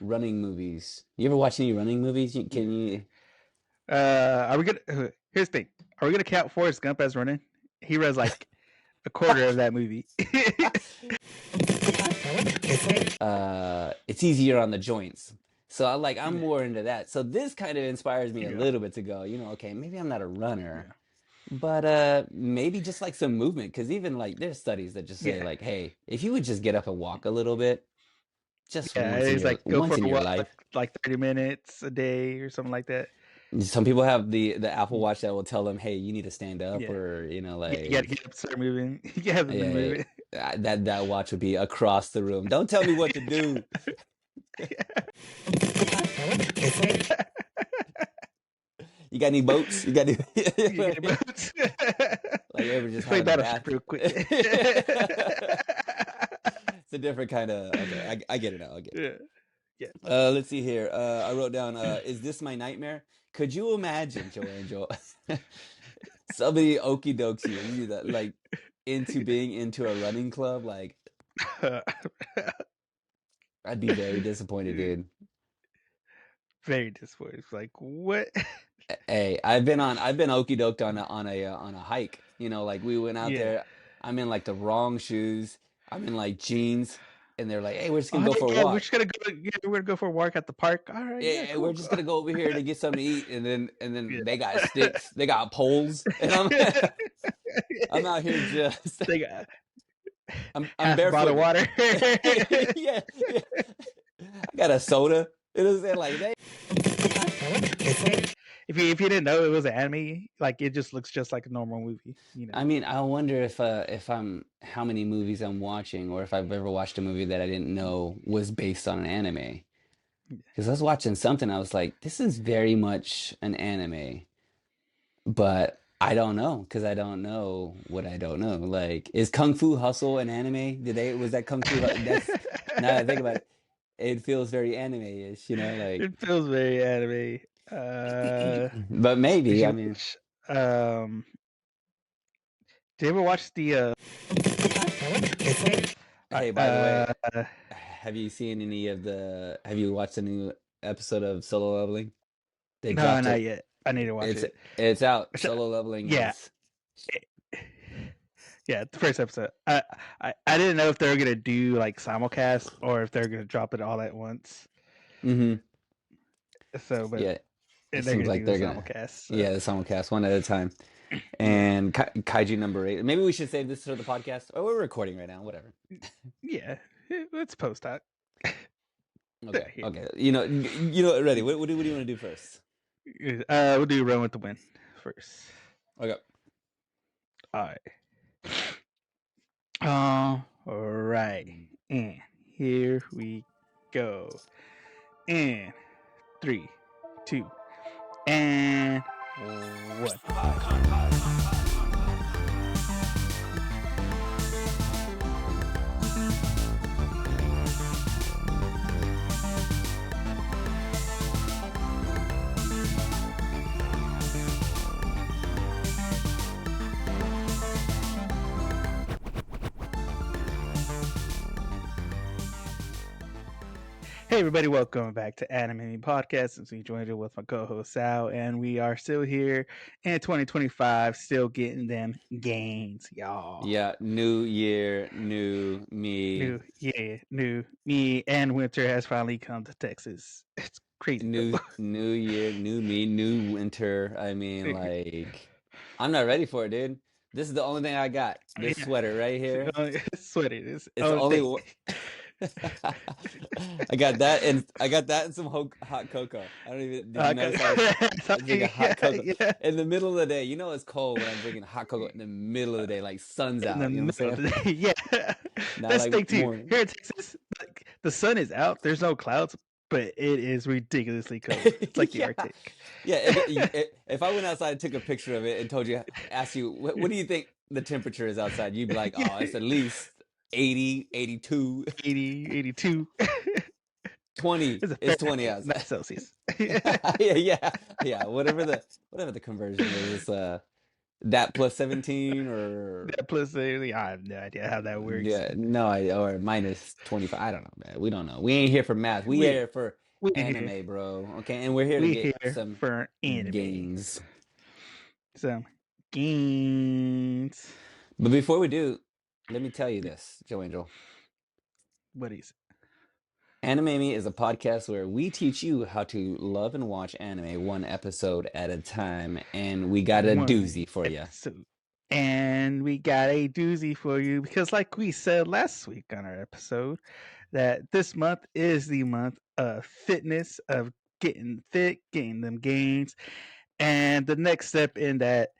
running movies. You ever watch any running movies? Can you? Are we gonna? Here's the thing. Are we gonna count Forrest Gump as running? He runs like a quarter of that movie. It's easier on the joints. So I'm Yeah. more into that. So this kind of inspires me a Yeah. little bit to go, okay, maybe I'm not a runner, Yeah. but maybe just like some movement. Because even like there's studies that just say Yeah. like, hey, if you would just get up and walk a little bit, just Yeah. He's like go once for in a your walk life. like 30 minutes a day or something like that. Some people have the Apple Watch that will tell them, hey, you need to stand up, Yeah. or You gotta like get up, start moving. You have to be yeah, moving. that watch would be across the room. Don't tell me what to do. You got any boats? You got any? You get your boots. Like you ever just Let's had play in the Battleship bath? real quick. It's a different kind of. Okay, I get it now. I get it. Yeah. Yeah. Let's see here. I wrote down. Is this my nightmare? Could you imagine, Joe Angel? Somebody okie dokes you that like into being into a running club. Like I'd be very disappointed, dude. Very disappointed. It's like what? Hey, I've been okie doked on a hike. Like we went out Yeah. there. I'm in like the wrong shoes. I'm in like jeans, and they're like, "Hey, we're just gonna Oh go for a yeah, we're walk. just gonna go. Yeah, we're gonna go for a walk at the park. All right. Yeah. Yeah, we're Cool. just gonna go over here to get something to eat." And then they got Yeah. sticks, they got poles, and I'm out here just They got I'm half a bottle barefoot. of water. Yeah, yeah. I got a soda. You know what I'm saying? Like they. If you didn't know it was an anime, like it just looks just like a normal movie. I mean, I wonder if I'm how many movies I'm watching, or if I've ever watched a movie that I didn't know was based on an anime. Because I was watching something, I was like, this is very much an anime, but I don't know because I don't know what I don't know. Like, is Kung Fu Hustle an anime? Was that Kung Fu? That's now that I think about it, it feels very anime-ish, like. It feels very anime. But Did maybe, I you mean, watch? Did you ever watch the? hey, by the way, have you watched a new episode of Solo Leveling? They No, dropped not it. yet. I need to watch It's it. it's out. Which, Solo Leveling yeah, is. yeah, the first episode. I didn't know if they were gonna do like simulcast or if they're gonna drop it all at once. Hmm. So, but Yeah, it they're seems gonna like do the they're gonna. simulcast. So, Yeah, the simulcast one at a time. yeah, And Kaiju number 8. Maybe we should save this for the podcast. Oh, we're recording right now. Whatever. yeah, let's post talk. Okay. Here. Okay. Ready. What do you want to do first? We'll do Run with the Wind first. Okay. All right. All right. And here we go. And 3, 2, and 1. Hey everybody, welcome back to Anime Podcast. Since we joined it with my co-host Sal, and we are still here in 2025, still getting them gains, y'all. Yeah. New year, new me. New me, and winter has finally come to Texas. It's crazy New though. new year, new me, new winter. I mean, like, I'm not ready for it, dude. This is the only thing I got. This Yeah, sweater right here. sweaty. This It's the only only thing. one. I got that and some hot cocoa. I don't even. Did you notice I was drinking hot cocoa Yeah, in the middle of the day? You know it's cold when I'm drinking hot cocoa in the middle of the day, like sun's in the out. You know what middle I'm of saying? the day. Yeah, Not that's the thing like too. morning. Here in Texas, like, the sun is out. There's no clouds, but it is ridiculously cold. It's like the Yeah, Arctic. yeah. If I went outside and took a picture of it and asked you, what do you think the temperature is outside? You'd be like, Yeah, oh, it's at least 80, 82, 80, 82. 20. It's a It's 20 Fahrenheit, outside. not Celsius. Yeah, yeah, yeah. Whatever the conversion is. That plus 17 or That plus, I have no idea how that works. yeah, no, or minus 25. I don't know, man. We don't know. We ain't here for math. We We here for we here anime, bro. Okay, and we're here to we get here some for anime. gains. Some games. But before we do, let me tell you this, Joe Angel. What is Anime Me is a podcast where we teach you how to love and watch anime one episode at a time, and we got a one doozy for you. episode? And we got a doozy for you because, like we said last week on our episode, that this month is the month of fitness, of getting fit, getting them gains, and the next step in that,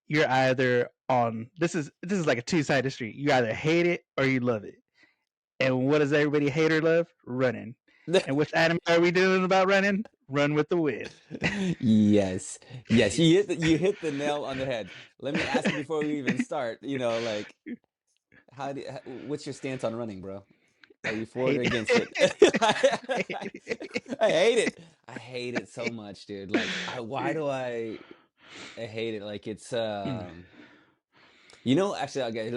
you're either on this is like a two-sided street. You either hate it or you love it. And what does everybody hate or love? Running. And which anime are we doing about running? Run with the Wind. Yes, yes, Yes. you hit the nail on the head. Let me ask you before we even start. Like, what's your stance on running, bro? Are you for it or Hate against it? it. Hate I it. hate it. I hate it so much, dude. Like, why do I hate it? Like, it's actually, okay.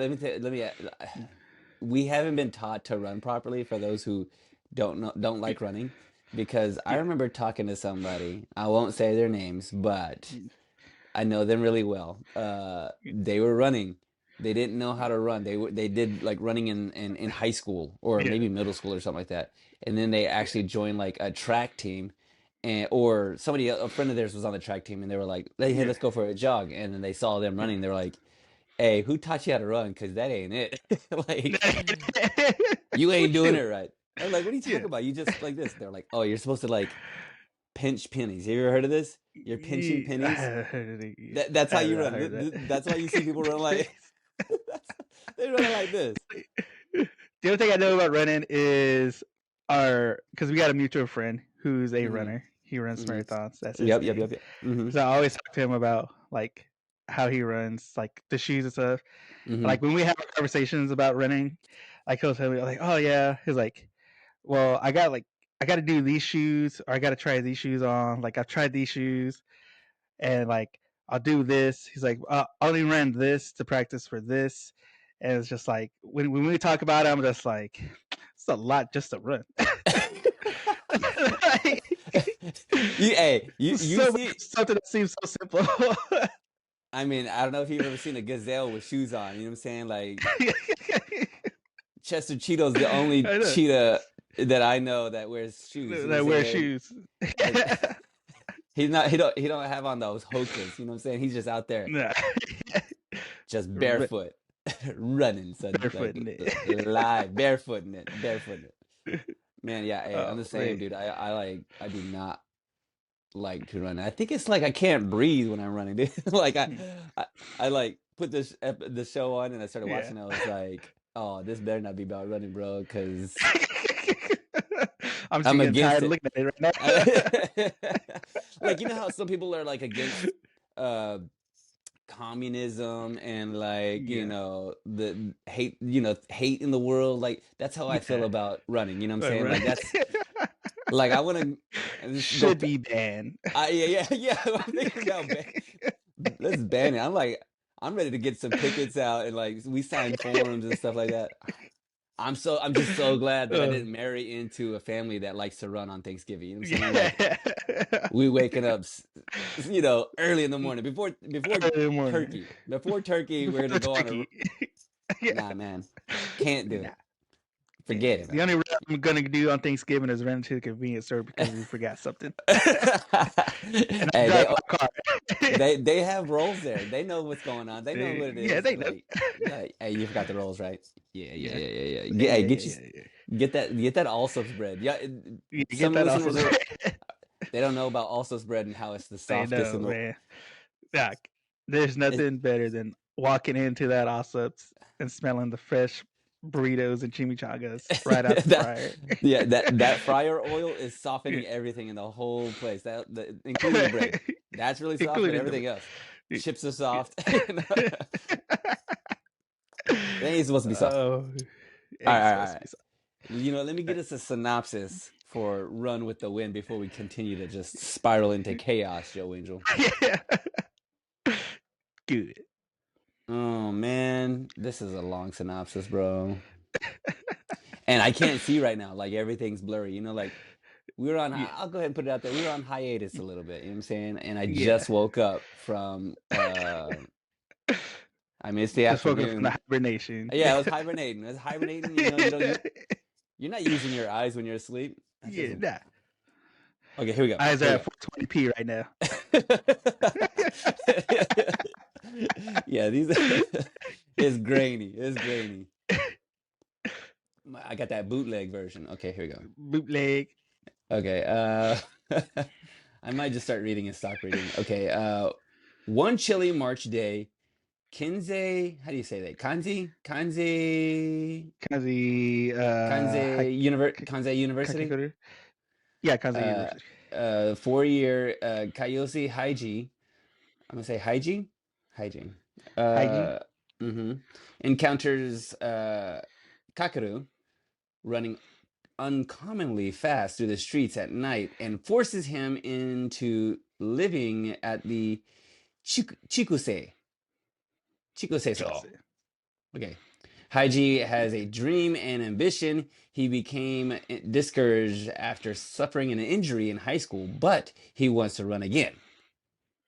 We haven't been taught to run properly for those who don't like running, because I Yeah. remember talking to somebody. I won't say their names, but I know them really well. They were running. They didn't know how to run. They did like running in high school or Yeah. maybe middle school or something like that. And then they actually joined like a track team, and or a friend of theirs was on the track team, and they were like, "Hey, Yeah. let's go for a jog." And then they saw them running. They were like, "Hey, who taught you how to run? Because that ain't it. Like, you ain't What you doing it doing? right." I'm like, "What are you Yeah. talking about? You just like this." They're like, "Oh, you're supposed to like pinch pennies. Have you ever heard of this? You're pinching I pennies. haven't heard it yet. That's I how have you not run. heard That's why you see people run that. like they run like this." The only thing I know about running is because we got a mutual friend who's a Hmm. runner. He runs Hmm. marathons. That's his Yep, yep, thing. yep, yep. Hmm. So I always talk to him about like how he runs, like the shoes and stuff. Hmm. Like when we have conversations about running, like he'll tell me like, "Oh yeah," he's like, "Well, I got to do these shoes, or I got to try these shoes on. Like I've tried these shoes, and like I'll do this." He's like, "I only ran this to practice for this," and it's just like when we talk about it, I'm just like, it's a lot just to run. Like, You so much see. something that seems so simple. I mean, I don't know if you've ever seen a gazelle with shoes on. You know what I'm saying? Like, Chester Cheetah's the only I know cheetah that I know that wears shoes. You know what I'm that wear saying? shoes. Like, he don't have on those hokas. You know what I'm saying? He's just out there, Nah. just barefoot, running, son. Barefoot Like, in it. live, barefooting it, barefooting it. Man, yeah, hey, I'm Oh the same, man. dude. I do not like to run. I think it's like I can't breathe when I'm running, dude. Like I, I like put the show on and I started Yeah. watching. I was like, oh, this better not be about running, bro, because I'm just I'm getting against tired of it. looking at it Like, right how some people are like against uh communism and like, now. the hate in the world. Like, that's how I feel Yeah. about running. You know what I'm Like, saying? Like, right. that's like I want to just go. Should be banned. Yeah, yeah, yeah. I'm thinking about let's ban it. I'm ready to get some pickets out and like we sign forms and stuff like that. I'm just so glad that I Uh, didn't marry into a family that likes to run on Thanksgiving. You know what I'm saying? Like, yeah. we waking up, early in the morning Early in the morning. before turkey. We're Before gonna the go on a turkey. Yeah. nah, man. Can't do Nah. it. Can't do Forget it. it, The man. only run I'm gonna do on Thanksgiving is run to the convenience store because we forgot something. And I'm Hey, driving my car. they have rolls there. They know what's going on. They know what it Yeah, is. they know. Like, hey, you forgot the rolls, right? Yeah, yeah, Yeah. yeah, yeah, yeah. Yeah, Hey, yeah, yeah, yeah, yeah. get that allsup's bread. Yeah, Yeah, get some that off listeners of are they don't know about allsup's bread and how it's the They softest know, in the. man. Doc, there's It, nothing better than walking into that Ossups and smelling the fresh burritos and chimichangas right out the that fryer. yeah, that fryer oil is Yeah. softening everything in the whole place. Including the bread. That's really soft, but Including the everything else. yeah. Chips are soft. Yeah. They ain't supposed to be soft. Oh, All right, ain't all right, all supposed to right. be so. Let me get us a synopsis for Run with the Wind before we continue to just spiral into chaos, Joe Angel. Yeah. Good. Oh man, this is a long synopsis, bro. And I can't see right now. Like everything's blurry. Like we were on, Yeah, I'll go ahead and put it out there. We were on hiatus a little bit, you know what I'm saying? And I yeah. just woke up from I mean it's the Just woke up from the afternoon. hibernation. Yeah, I was hibernating. I was hibernating, you're not using your eyes when you're asleep. That Yeah, doesn't nah. Okay, here we go. Eyes are Here we at go. 420p right now. Yeah, these it's grainy. It's grainy. I got that bootleg version. Okay, here we go. Bootleg. Okay, I might just start reading and stop reading. Okay, one chilly March day, Kinsey, how do you say that? Kanzi, Kansei University? Kakikoru. Yeah, Kanzi Uh, University. 4-year, Kayosi Haiji. I'm gonna say Haiji? Hygiene. Hygiene. Uh, hmm Encounters Kakeru running uncommonly fast through the streets at night and forces him into living at the Chikusei. Chikusei-so. Chikase. Okay. Haiji has a dream and ambition. He became discouraged after suffering an injury in high school, but he wants to run again.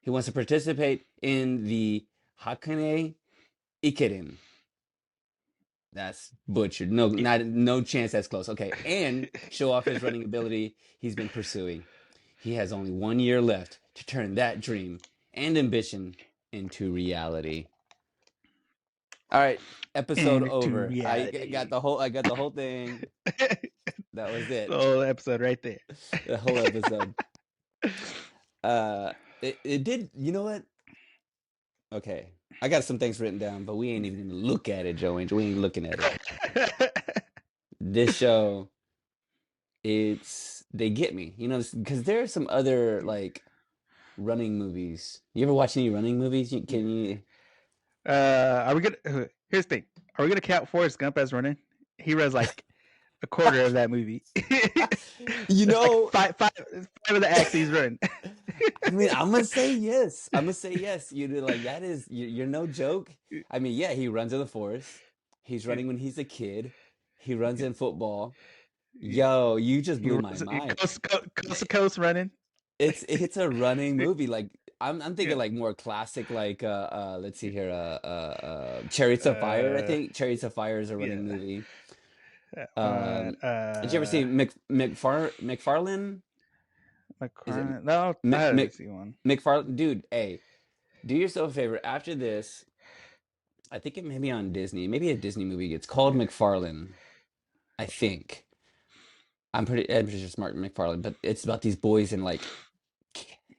He wants to participate in the Hakane Ikerin. That's butchered. No, Yeah. no chance that's close. Okay, and show off his running ability he's been pursuing. He has only 1 year left to turn that dream and ambition into reality. All right, episode Into over. reality. I got the whole thing. That was The it. whole episode right there. The whole episode. Uh, it did. You know what? Okay, I got some things written down, but we ain't even gonna look at it, Joe Angel. We ain't looking at it. This show, they get me, because there are some other like running movies. You ever watch any running movies? Can you? Are we gonna? Here's the thing. Are we gonna count Forrest Gump as running? He runs like a quarter of that movie. You It's like know, five of the acts he's run. I mean, I'm gonna say yes. I'm gonna say yes. Like that is you're no joke. I mean, yeah, he runs in the forest. He's running when he's a kid. He runs in football. Yo, you just He blew my runs mind. coast to coast running. It's a running movie. Like I'm thinking Yeah. like more classic like let's see here Chariots of Fire. I Uh, think Chariots of Fire is a running yeah. movie. That one. Did you ever see McFarlane? Is it No, I Mc, haven't Mc, seen one. McFarlane? Dude, hey, do yourself a favor. After this, I think it may be on Disney. Maybe a Disney movie. It's called Yeah. McFarlane. I think. I'm pretty sure it's Martin McFarlane, but it's about these boys in like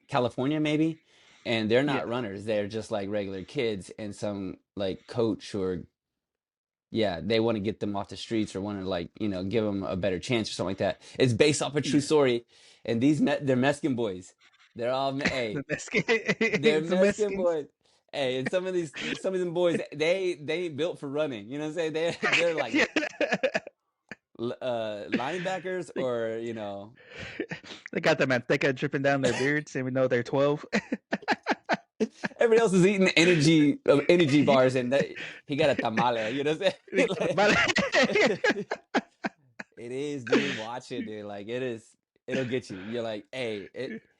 California, maybe, and they're Yeah. not runners. They're just like regular kids, and some like coach or yeah, they want to get them off the streets or want to like give them a better chance or something like that. It's based off a true Yeah. story, and they're Mexican boys. They're all hey, The Mexican. they're The Mexican Mexicans. boys. Hey, and some of them boys they ain't built for running. You know what I'm saying? They're like Yeah. linebackers They, or they got that manteca dripping down their beards, even though they're 12. everybody else is eating energy bars and he got a tamale. You know what I'm saying? Like, it is, dude. Watch it, dude. Like it is. It'll get you. You're like, hey,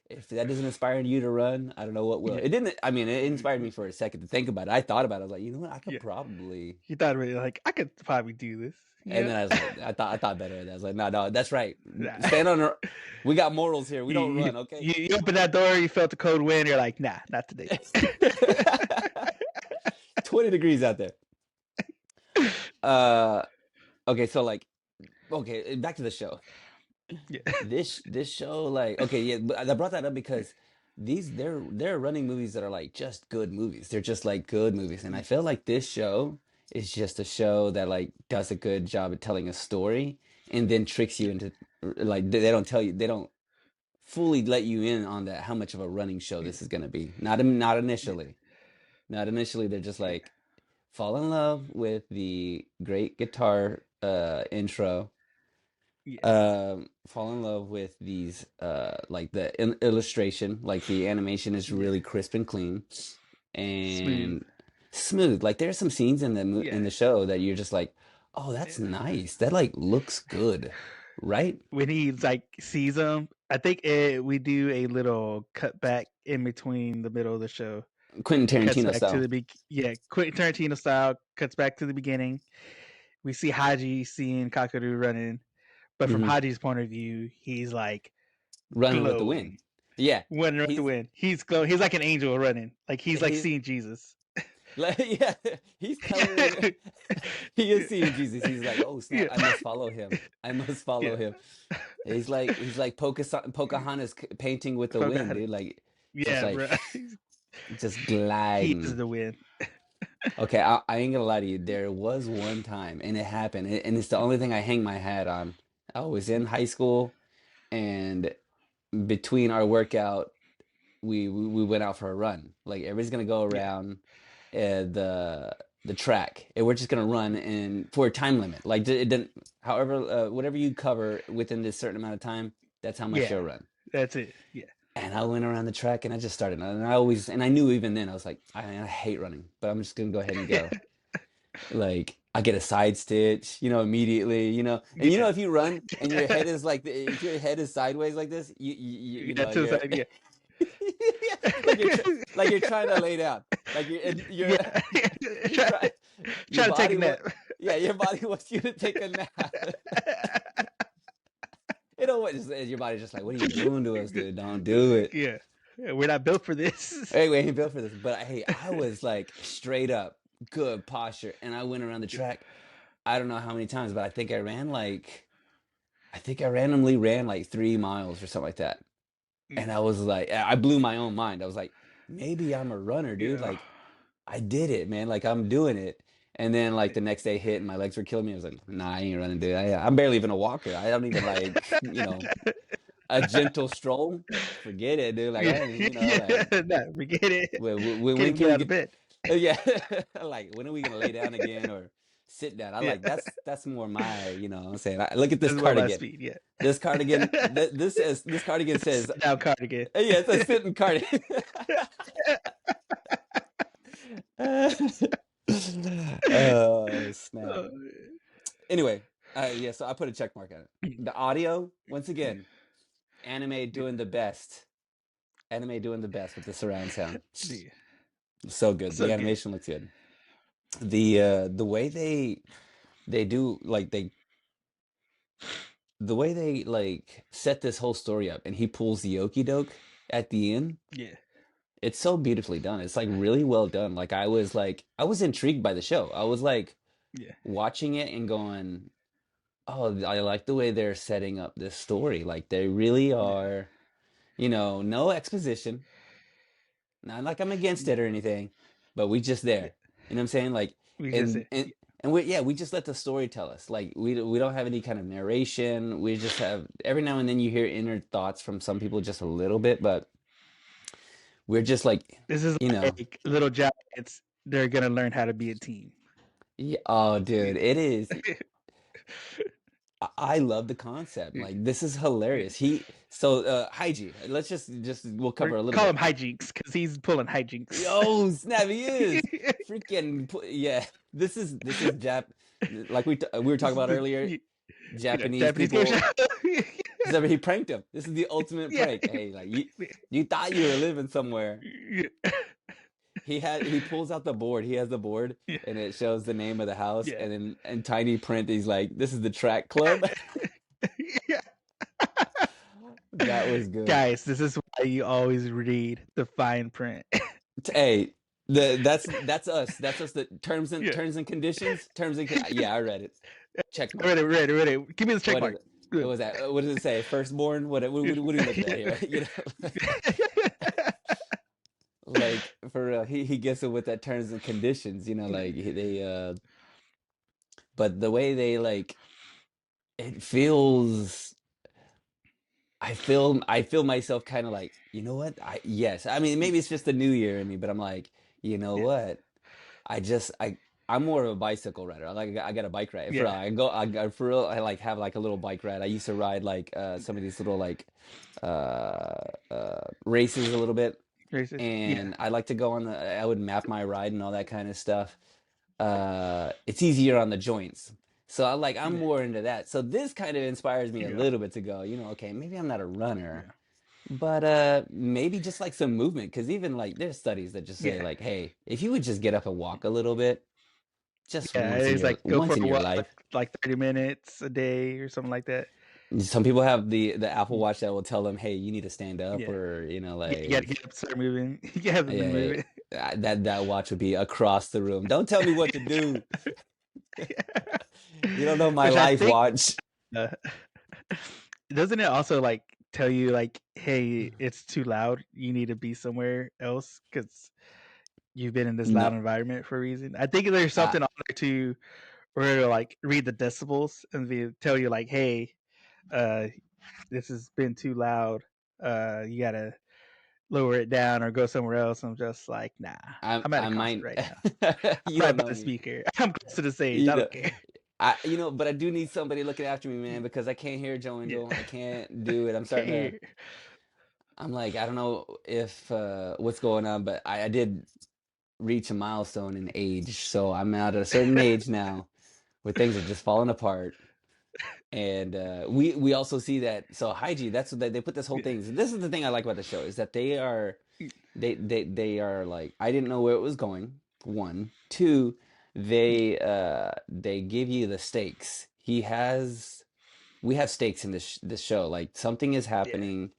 if that doesn't inspire you to run, I don't know what will. Yeah. It didn't. I mean, it inspired me for a second to think about it. I thought about it. I was like, you know what? I could Yeah. probably. You thought really like I could probably do this. And Yeah. then I was like, I thought better of that. I was like, no, no, that's right. Nah. Stand on our. We got morals here. We don't You, run, okay? you open that door, you felt the cold wind, you're like, nah, not today. 20 degrees out there. Uh, okay, so like, okay, back to the show. Yeah. This show, like, okay, yeah, but I brought that up because they're running movies that are like just good movies. They're just like good movies, and I feel like this show is just a show that like does a good job at telling a story and then tricks you into like they don't tell you they don't fully let you in on that how much of a running show Yeah. this is gonna be. Not Yeah. initially. Not initially. They're just like fall in love with the great guitar intro, Yeah. fall in love with these like the illustration, like the animation is Yeah. really crisp and clean Smooth. and smooth. Like there's some scenes in Yeah. in the show that you're just like, oh, that's Yeah. nice. That like looks good, right? When he like sees him, I think we do a little cut back in between the middle of the show. Quentin It cuts Tarantino back to style. the Quentin Tarantino style, cuts back to the beginning. We see Haji seeing Kakaru running, but from Hmm. Haji's point of view, he's like Running with the glowing, wind. Yeah, running with the he's wind. He's glowing. He's like an angel running. Like he's like he's seeing Jesus. like yeah, he's coloring. He is seeing Jesus. He's like, oh snap, Yeah. I must follow him. I must follow Yeah. him. He's like Pocahontas painting with the wind, Forgot it. dude. Like just Yeah, like bro. just He is gliding. the wind. Okay, I ain't gonna lie to you. There was one time, and it happened, and it's the only thing I hang my hat on. I was in high school, and between our workout, we went out for a run. Like everybody's gonna go Yeah. around the track, and we're just gonna run and for a time limit. Like it didn't, however, whatever you cover within this certain amount of time, that's how much Yeah. you'll run. That's it. Yeah. And I went around the track and I just started. And I always, and I knew even then, I was like, I hate running, but I'm just gonna go ahead and go. Like I get a side stitch, immediately, and Yeah. if you run and your head is like, if your head is sideways like this, Yeah, to the you're, side. Yeah. yeah, like you're trying to lay down, like you're Yeah. you're try, trying, your try to take a body nap. yeah, your body wants you to take a nap. What? Just your body's just like, what are you doing to us, dude? Don't do it. Yeah. We're not built for this. Hey, we ain't built for this. But hey, I was like straight up good posture, and I went around the track. I don't know how many times, but I think I randomly ran like 3 miles or something like that. And I was like, I blew my own mind. I was like, maybe I'm a runner, dude. Yeah. Like, I did it, man. Like, I'm doing it. And then, like, the next day hit and my legs were killing me. I was like, nah, I ain't running, dude. I'm barely even a walker. I don't even, like, a gentle stroll. Forget it, dude. Like, Yeah. I, Yeah. like, Nah, forget it. Can't when even can get we out of get, bed. yeah, like, when are we gonna lay down again or sit down? I Yeah. like, that's more my, what I'm saying. Look at this That's more my cardigan. speed. Yeah. This cardigan, this cardigan says, Sit down cardigan. yeah, it's a sitting cardigan. Oh, snap. Uh, Anyway, yeah, so I put a check mark on it. The audio, once again, anime yeah. doing the best. Anime doing the best with the surround sound. Yeah. So good. The So good. animation looks good. The way they do like the way they like set this whole story up and he pulls the okie doke at the end, Yeah. it's so beautifully done. It's like really well done. Like I was intrigued by the show. I was like Yeah. watching it and going, oh, I like the way they're setting up this story. Like they really Yeah. are, no exposition. Not like I'm against it or anything, but we just Yeah. there. You know what I'm saying? Like, We just and say, and yeah. and we just let the story tell us. Like we don't have any kind of narration. We just have every now and then you hear inner thoughts from some people just a little bit, but we're just like, This is you know, like little giants. They're gonna learn how to be a team. yeah, oh Yeah. dude, it is. I love the concept. Yeah. Like this is hilarious. Hygie. Let's just we'll We're cover a little call him bit. Hijinks because he's pulling hijinks. Oh snap! He is yeah. This is Jap. Like we were This talking is about the earlier. Japanese Japanese game show. people. So he pranked him. This is the ultimate Yeah. prank. Hey, like you thought you were living somewhere. Yeah. He pulls out the board. He has the board, Yeah. and it shows the name of the house, Yeah. and then in tiny print, he's like, "This is the track club." Yeah. That was good. Guys, this is why you always read the fine print. Hey, that's us. That's us. The Yeah. terms and conditions. Yeah, I read it. Check mark. Ready. Give me the check What is mark. it? What was that? What does it say? Firstborn? What are we looking at here? Like for real. He gets it with that terms and conditions. Like but the way they like it feels. I feel myself kind of like, you know what? Yes. I mean, maybe it's just the new year in me, but I'm like, you know Yeah. what? I just I'm more of a bicycle rider. I got a bike ride. For real, Yeah. for real. I like have like a little bike ride. I used to ride like some of these little like races a little bit. Racist. Yeah. and I like to go on I would map my ride and all that kind of stuff. It's easier on the joints. So I'm Yeah. more into that. So this kind of inspires me a Yeah. little bit to go, okay, maybe I'm not a runner, Yeah. but maybe just like some movement, because even like there's studies that just say Yeah. like, hey, if you would just get up and walk a little bit, just Yeah. It's like go once for in a your walk life. like 30 minutes a day or something like that. Some people have the Apple Mm. Watch that will tell them, hey, you need to stand up, Yeah. or Yeah. You got to like get up, start moving. You have to be yeah, moving. that watch would be across the room. Don't tell me what to do. You don't know my Which I life think watch. uh, doesn't it also like tell you like, hey, it's too loud. You need to be somewhere else because you've been in this loud No, environment for a reason. I think there's I, something on there too where it'll like read the decibels and they tell you like, hey, uh, this has been too loud. You gotta lower it down or go somewhere else. I'm just like, nah, I'm at a I concert might. right now. You I'm right don't by know the me. speaker. I'm close to the stage. You I know, don't care. but I do need somebody looking after me, man, because I can't hear Joe Yeah. Angel. I can't do it. Can't hear. I'm like, I don't know if what's going on, but I did reach a milestone in age, so I'm at a certain age now where things are just falling apart. And we also see that. So Hygie, that's what they put this whole Yeah. thing. This is the thing I like about the show, is that they are like, I didn't know where it was going. One, two, they give you the stakes. We have stakes in this show. Like something is Yeah. happening,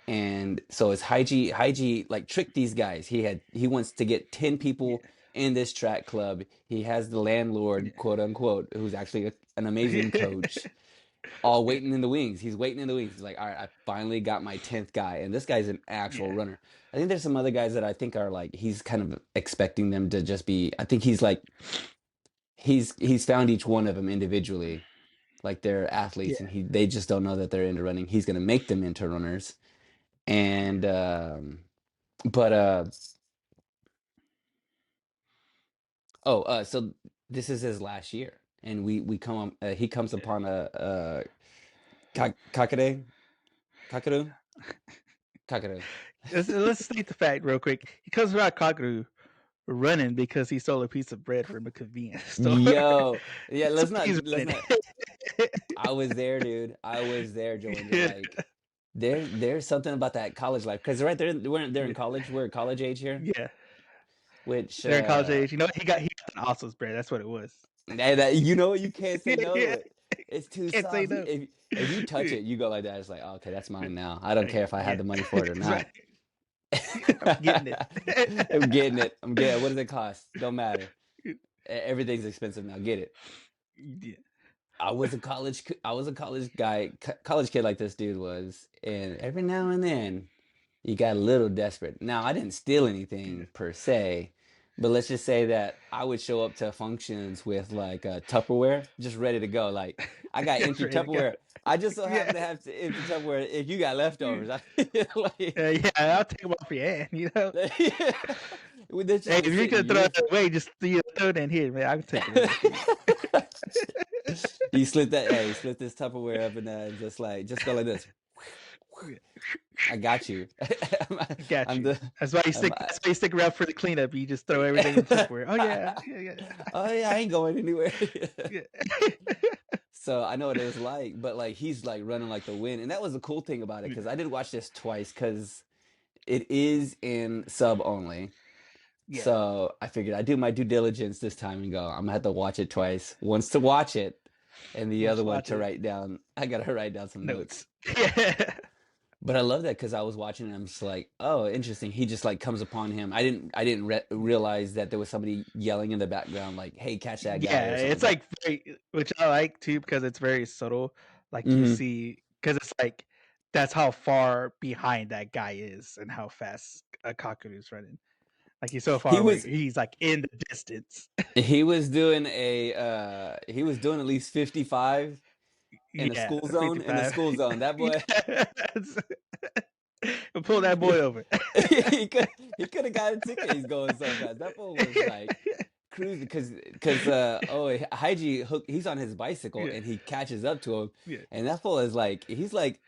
and so it's Hygie like tricked these guys. He wants to get 10 people Yeah. in this track club. He has the landlord, quote unquote, who's actually an amazing Yeah. coach, all Yeah. waiting in the wings. He's waiting in the wings. He's like, all right, I finally got my 10th guy. And this guy's an actual Yeah. runner. I think there's some other guys that I think are like, he's kind of expecting them to just be, I think he's like, he's found each one of them individually. Like they're athletes, and Yeah. they just don't know that they're into running. He's going to make them into runners. And, but, so this is his last year. And he comes upon Kakade, Kakaru, Kakaru. Let's state the fact real quick. He comes around Kaguru running because he stole a piece of bread from a convenience store. Yo, yeah, So he's let's running. not. I was there, dude. I was there, Joe Angel. Like, there's something about that college life, because right there, they're in college. We're college age here, Yeah. which They're in college age. You know, he got an Oscar's bread. That's what it was. you can't say no to Yeah. it. It's too Can't say soft. no. If you touch it, you go like that. It's like, oh, okay, that's mine now. I don't care if I had Yeah. the money for it or That's right. not. I'm getting it. I'm getting it. I'm getting it. What does it cost? Don't matter. Everything's expensive now. Get it. Yeah. I was a college guy, college kid, like this dude was, and every now and then you got a little desperate. Now, I didn't steal Yeah. anything per se, but let's just say that I would show up to functions with like Tupperware just ready to go. Like, I got It's empty ready to go. Tupperware. I just so Yeah. happen to have empty Tupperware if you got leftovers. I like, Yeah, I'll take them off your hand, you know. well, this Hey, just if been you sitting could throw years. it away, just throw it in here, man. I can take it away for you. You slip that, hey, slip this Tupperware up and just go like this. I got you. I got I'm you. the, That's why you I'm, stick. That's why you stick around for the cleanup. You just throw everything in Tupperware. Oh yeah, yeah, oh yeah, I ain't going anywhere. yeah. So I know what it was like, but like he's like running like the wind, and that was the cool thing about it, because I did watch this twice because it is in sub only. Yeah. So I figured I'd do my due diligence this time and go, I'm gonna have to watch it twice. Once to watch it, and the Let's other one watch to it. write down. I gotta write down some notes. Notes. Yeah. But I love that because I was watching and I'm just like, oh, interesting. He just like comes upon him. I didn't realize that there was somebody yelling in the background like, "Hey, catch that guy" Yeah, or something it's like like very, which I like too because it's very subtle. that. Like you see, because it's like that's how far behind that guy is and how fast a Kakaro's running. Like he's so He far away, was he's like in the distance. he was doing at least 55 Yeah, in the 55. school zone. That boy Yes. Pull that boy he, over. he could have got a ticket. He's going so fast. That boy was like cruising because Heiji he's on his bicycle Yeah, and he catches up to him, yeah, and that fool is like he's like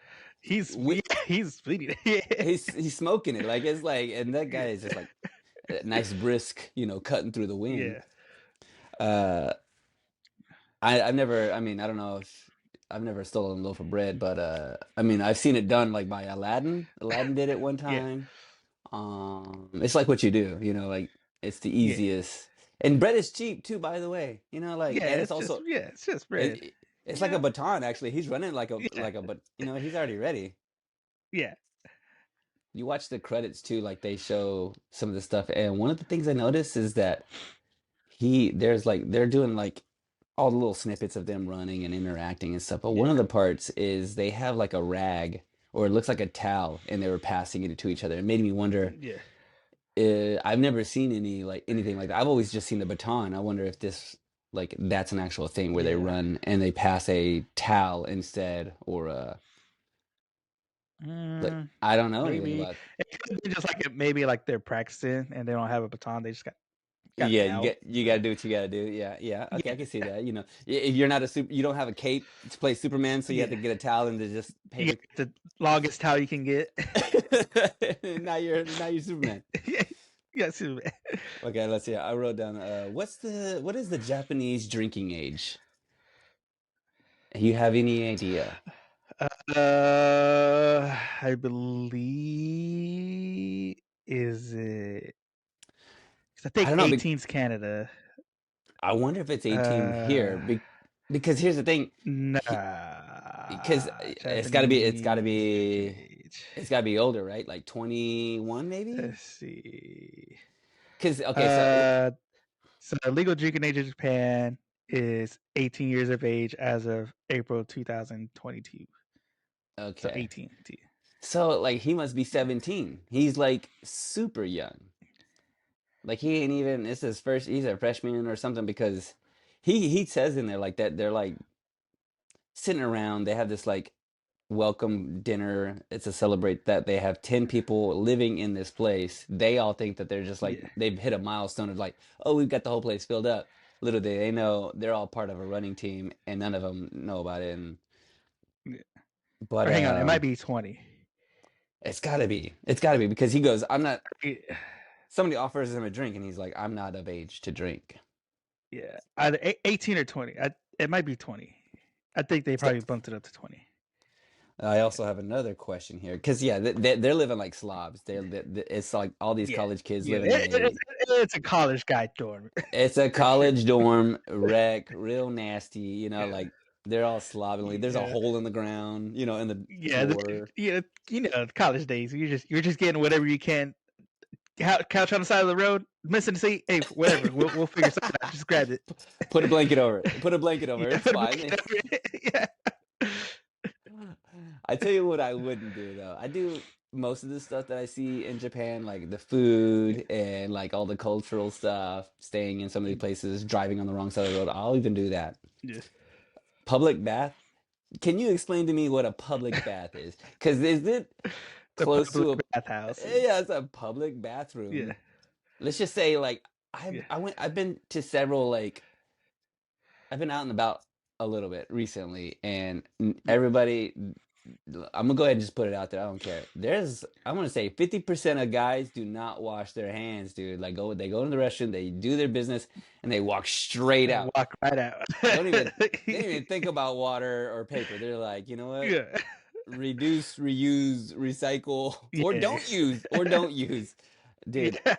wi- he's speeding. Yeah. he's smoking it like it's like, and that guy Yeah. is just like nice brisk, cutting through the wind. Yeah. Uh, I've never, I mean, I don't know if I've never stolen a loaf of bread, but I mean, I've seen it done like by Aladdin. Aladdin did it one Yeah. time. It's like what you do, like it's the Yeah. easiest. And bread is cheap too, by the way. Like, Yeah. and it's also It's just bread. it's like a Yeah. baton actually. He's running Yeah. but he's already ready. Yeah. You watch the credits too, like they show some of the stuff, and one of the things I noticed is that there's like they're doing like all the little snippets of them running and interacting and stuff. But one Yeah. of the parts is they have like a rag or it looks like a towel and they were passing it to each other. It made me wonder. Yeah. I've never seen anything like that. I've always just seen the baton. I wonder if this like that's an actual thing where they Yeah. run and they pass a towel instead, or like I don't know anything Maybe about. it could be just like maybe like they're practicing and they don't have a baton. They just got a Yeah, towel. you got So to do what you got to do. Yeah, yeah. Okay, I yeah. can see that. If you're not you don't have a cape to play Superman, so you have to Yeah. get a towel and to just You paper. get the longest towel you can get. Now you're Superman. Yeah. Yeah. Superman. Okay, let's see. I wrote down. What is the Japanese drinking age? You have any idea? I believe is it? 'Cause I I think don't know. 18's Canada. I wonder if it's 18 here Uh, because here's the thing. Because nah. it's got to Japanese drinking be age. it's got to be older, right? Like 21 maybe? Let's see. Cuz okay, so Uh, so the legal drinking age in Japan is 18 years of age as of April 2022. So okay. 18. So like he must be 17. He's like super young. Like he ain't even it's his first he's a freshman or something because he says in there like that they're like sitting around, they have this like welcome dinner. It's to celebrate that they have 10 people living in this place. They all think that they're just like Yeah. they've hit a milestone of like, oh, we've got the whole place filled up. Little do they know they're all part of a running team and none of them know about it. And Yeah. but Or hang on, it might be 20. it's gotta be because he goes, I'm not. Yeah. Somebody offers him a drink and he's like, I'm not of age to drink. Yeah. Either 18 or 20. It might be 20. I think they So probably bumped it up to 20. I Yeah. also have another question here because yeah, they're living like slobs. It's like all these Yeah. college kids Yeah. living in a It's a college guy dorm. it's a For sure. college dorm wreck, real nasty. Yeah. Like they're all slovenly. There's a Yeah. hole in the ground, in the Yeah. floor. College days. You're just getting whatever you can. Couch on the side of the road, missing the seat. Hey, whatever. We'll figure something out. Just grab it. Put a blanket over it. Put a blanket over it. Yeah. It's fine. Yeah. I tell you what I wouldn't do though. I do most of the stuff that I see in Japan, like the food and like all the cultural stuff, staying in some of these places, driving on the wrong side of the road. I'll even do that. Yeah. Public bath. Can you explain to me what a public bath is? Because is it The close public to a bathhouses. yeah, it's a public Yeah. bathroom. Let's just say like Yeah. I've been to several like I've been out and about a little bit recently, and Yeah. everybody, I'm gonna go ahead and just put it out there. I don't care. I'm gonna say 50% of guys do not wash their hands, dude. Like they go to the restroom, they do their business, and they walk straight And out. walk right out. Don't even, they don't even think about water or paper. They're like, you know what? Yeah. Reduce, reuse, recycle, Yeah. or don't use, dude. Yeah.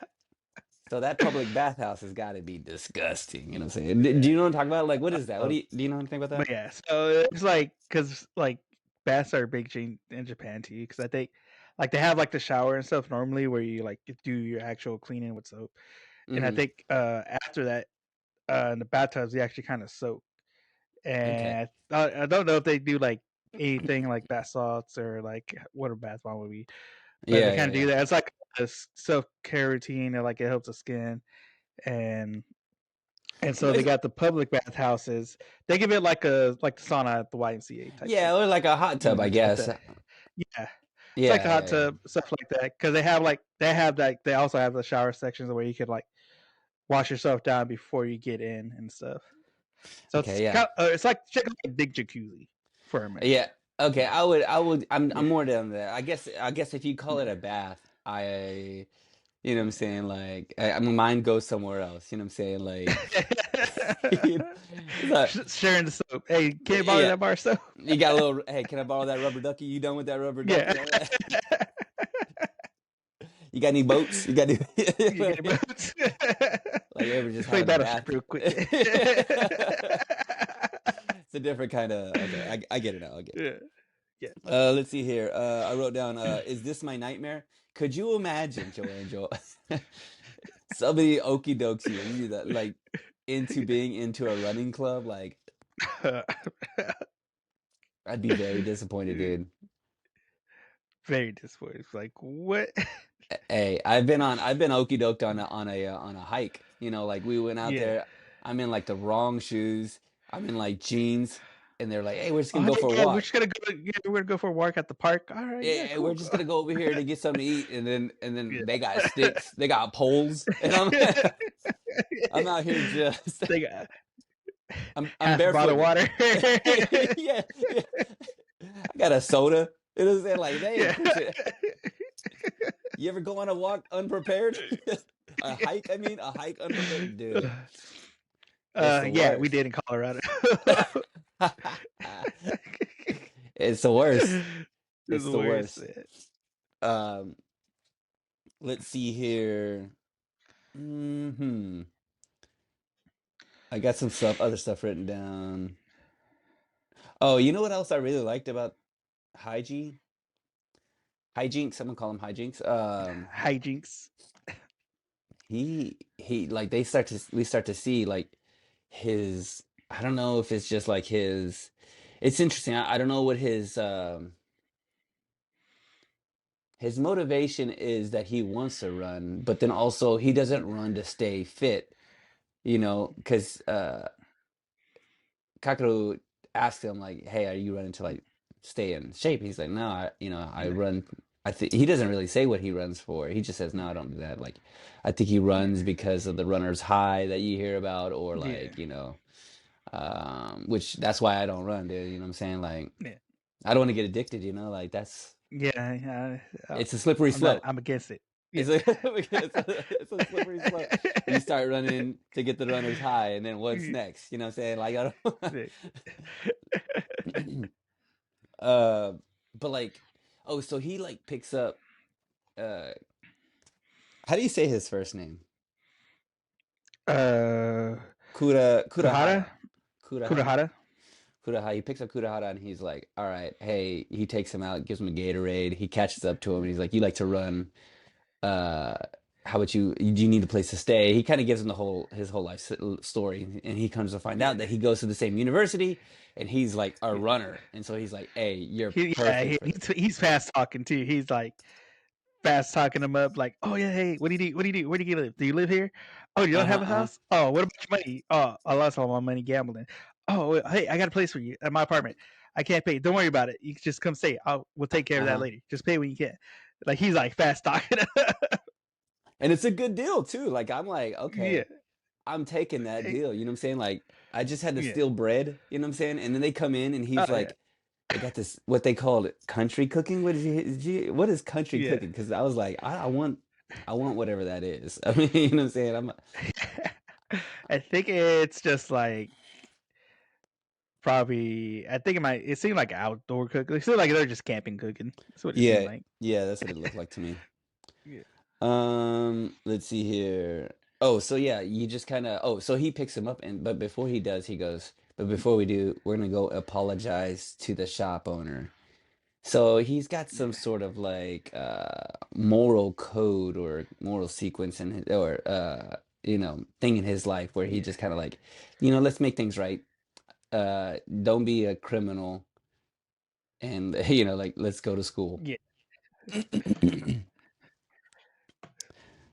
So that public bathhouse has got to be disgusting. You know what I'm saying? Do you know what I'm talking about? Like, what is that? What Um, do you know anything about but that? yeah, so it's like because like baths are a big thing in Japan too. Because I think like they have like the shower and stuff normally where you like do your actual cleaning with soap, and I Hmm. think after that in the bathtubs they actually kind of soak. Okay. And I don't know if they do like anything like bath salts or like what a bath bomb would be, but they Yeah, kind yeah, of do yeah. that. It's like a self care routine, and like it helps the skin, and so they It's- got the public bathhouses. They give it like the sauna at the YMCA type yeah, thing, or like a hot tub, I much like guess. that. Yeah, it's like a Yeah, hot yeah, yeah. tub stuff like that because they also have the shower sections where you could like wash yourself down before you get in and stuff. So Okay, yeah. it's like check out a big jacuzzi for Yeah. America. Okay, I'm Yeah. more down there. I guess if you call it a bath, you know what I'm saying, like my mind goes somewhere else. You know what I'm saying, like you know, it's like, Sharing the soap. Hey, can you borrow yeah, that bar soap? you got a little. Hey, can I borrow that rubber ducky? You done with that rubber duck? Yeah. You know, you got any boats? You got any? You get boats. Like you ever just Let's play having a Battleship bath? real quick. It's a different kind of. Okay, I get it now. I get it. Yeah. Yeah. Let's see here. I wrote down. Is this my nightmare? Could you imagine, Joe Angel? Somebody okie dokes you that like into being into a running club. Like I'd be very disappointed, dude. Very disappointed. It's like, what? Hey, I've been okie doked on a hike. You know, like we went out Yeah. there. I'm in like the wrong shoes. I'm in like jeans, and they're like, "Hey, we're just Oh, gonna go hey, for a yeah, we're walk. just gonna go. Yeah, we're gonna go for a walk at the park. All right. Yeah. Yeah, we're Cool. just Cool. gonna go over here to get something to eat." And then Yeah. they got sticks, they got poles, and I'm I'm out here just They got I'm half a bottle of barefooted. water. Yeah, yeah. I got a soda. You know what I'm saying? Like they ain't Yeah. pushing. You ever go on a walk unprepared? A hike, I mean, a hike unprepared, dude. It's the Yeah, we worst. did in Colorado. It's the worst. It's It's the the worst, worst. man. Um, let's see here. Hmm. I got some stuff, other stuff written down. Oh, you know what else I really liked about Hygie? Hijinks, someone call him Hijinks. Hijinks. He like we start to see like his I don't know if it's just like his it's interesting. I don't know what his motivation is that he wants to run, but then also he doesn't run to stay fit, you know, because Kakaru asked him like, "Hey, are you running to like stay in shape?" He's like, "No, I Yeah. run." I think he doesn't really say what he runs for. He just says, "No, I don't do that." Like, I think he Yeah. runs because of the runner's high that you hear about, or Yeah. like which that's why I don't run, dude. You know what I'm saying? Like, Yeah. I don't want to get addicted. You know, like Yeah. it's a slippery I'm not. slope. I'm against it. Yeah. It's a it's a slippery slope. You start running to get the runner's high, and then what's next? You know what I'm saying? Like, I Yeah. don't. Uh, but like, oh, so he like picks up. Uh, how do you say his first name? uh, Kurahara. Kurahara, Kurahara, Kurahara. Kurahara. He picks up Kurahara and he's like, "All right, hey." He takes him out, gives him a Gatorade. He catches up to him and he's like, "You like to run? Uh, how about you? Do you need a place to stay?" He kind of gives him the whole his whole life story, and he comes to find Yeah. out that he goes to the same university and he's like a Yeah. runner, and so he's like, "Hey, you're Yeah. perfect for this." He's fast talking too. He's like fast talking him up, like, oh yeah, hey, what do you do? What do you do? Where do you live? Do you live here? Oh, you don't Uh-huh, have a uh-huh. house? Oh, what about your money? Oh, I lost all my money gambling. Oh, hey, I got a place for you at my apartment. I can't pay. Don't worry about it. You can just come stay. We'll take care of that Uh-huh. later. Just pay when you can. Like he's like fast talking. And it's a good deal too. Like I'm like, Yeah. okay, I'm taking that deal. You know what I'm saying? Like I just had to Yeah. steal bread, you know what I'm saying? And then they come in and he's Oh yeah. like, they got this what they called it, country cooking. What is country Yeah. cooking? Because I was like, I want whatever that is. I mean, you know what I'm saying? I think it's just like probably. I think it might. It seemed like outdoor cooking. It seemed like they're just camping cooking. That's what it seemed Yeah, like. yeah, that's what it looked like to me. Yeah. Let's see here. Oh, so yeah, you just kind of, oh, so he picks him up and but before he does, he goes, but before we do, we're gonna go apologize to the shop owner. So he's got some Yeah. sort of like moral code or moral sequence in his, or thing in his life where he Yeah. just kind of like, let's make things right. Don't be a criminal and like let's go to school. Yeah.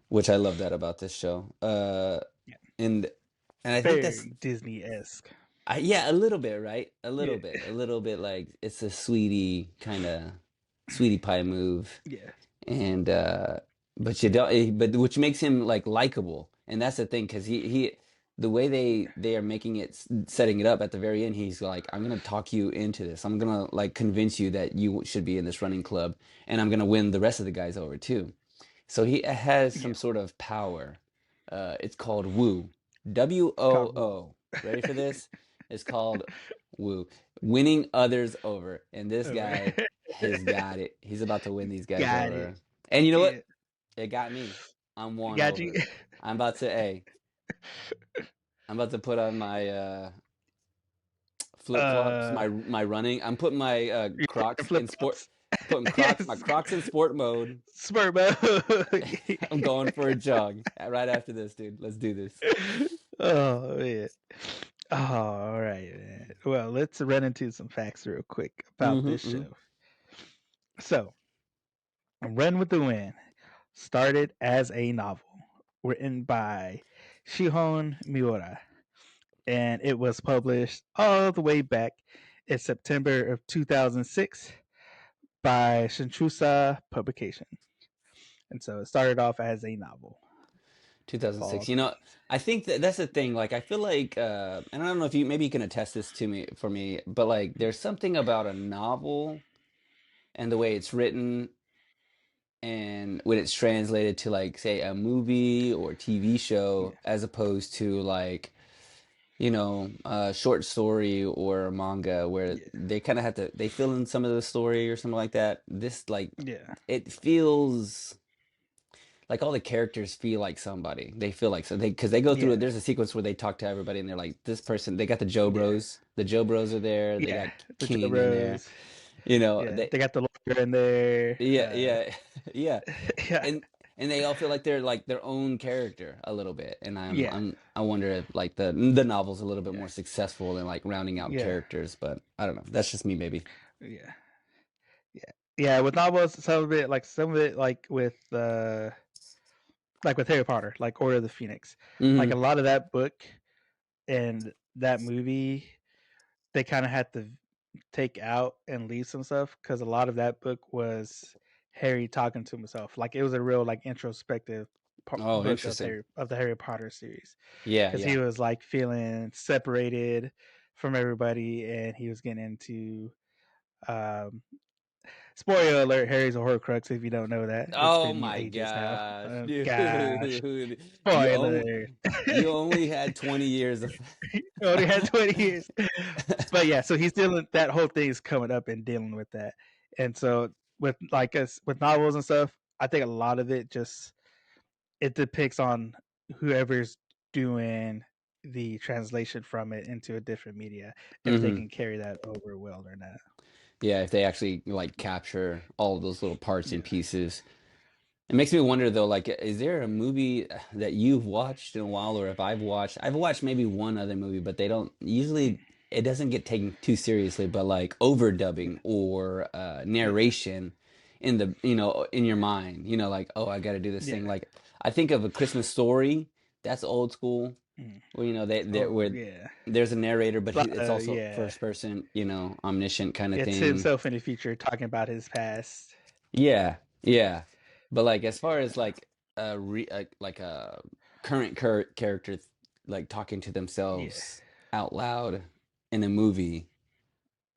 Which I love that about this show. Yeah. And I think that's Very Disney esque. yeah, a little bit, right? Yeah. A little bit like it's a sweetie pie move. Yeah. And but you don't but which makes him like likable, and that's the thing because he the way they are making it, setting it up at the very end, he's like, I'm gonna talk you into this. I'm gonna like convince you that you should be in this running club, and I'm gonna win the rest of the guys over too. So he has Yeah, some sort of power. It's called Woo. called Woo. WOO. Ready for this? It's called Woo. Winning others over. And this Over. guy has got it. He's about to win these guys Got it. over. And you know Yeah, what? It got me. I'm won got you. over. I'm about to, hey, I'm about to put on my flip flops, uh, my running. I'm putting my Crocs flip in sport, flops. putting Crocs, my Yes, Crocs in sport mode. smart mode. I'm going for a jog right after this, dude. Let's do this. Oh man. Oh, all right, man. Well, let's run into some facts real quick about Hmm. this Hmm. show. So, Run with the Wind started as a novel written by Shihon Miura, and it was published all the way back in September of 2006 by Shinchusa Publication. And so it started off as a novel 2006. called You know, I think that that's the thing. Like, I feel like, and I don't know if you maybe you can attest this to me for me, but like, there's something about a novel and the way it's written, and when it's translated to like, say, a movie or TV show, yeah, as opposed to like, a short story or a manga where yeah, they kind of have to they fill in some of the story or something like that. This like yeah, it feels like all the characters feel like somebody. They feel like so they because they go through yeah, it. There's a sequence where they talk to everybody and they're like, this person. They got the Joe yeah, Bros. The Joe Bros are there. They yeah. got The Joe King in there. Bros. Yeah, They they got the lawyer in there. yeah, yeah, yeah. Yeah, And and they all feel like they're like their own character a little bit. And yeah, I wonder if like the novel's a little bit yeah, more successful in like rounding out yeah, characters. But I don't know. That's just me, maybe. yeah, yeah, yeah. With novels, some of it, like with Harry Potter, like Order of the Phoenix, like Hmm. a lot of that book and that movie, they kind of had to take out and leave some stuff because a lot of that book was Harry talking to himself. Like it was a real like introspective Oh, book interesting. of the Harry Potter series Yeah, because he yeah. was like feeling separated from everybody and he was getting into um spoiler alert, Harry's a Horcrux if you don't know that. It's Oh been my ages now. gosh, Oh gosh. dude. You only Spoiler. you only had 20 years of Only had 20 years. But yeah, so he's dealing that whole thing is coming up and dealing with that. And so with like us with novels and stuff, I think a lot of it just it depicts on whoever's doing the translation from it into a different media if they Hmm. can carry that over well or not. Yeah, if they actually like capture all of those little parts and Yeah. pieces. It makes me wonder though, like, is there a movie that you've watched in a while, or if I've watched maybe one other movie, but they don't usually, it doesn't get taken too seriously, but like overdubbing or Yeah. narration in your mind, like, oh, I got to do this Yeah. thing. Like, I think of A Christmas Story. That's old school. Mm. Where, Oh where yeah. there's a narrator, but it's also Yeah. first person, omniscient kind of It's thing. himself in the future talking about his past. Yeah, yeah. But like as far as like a current character like talking to Yeah. themselves out loud in a movie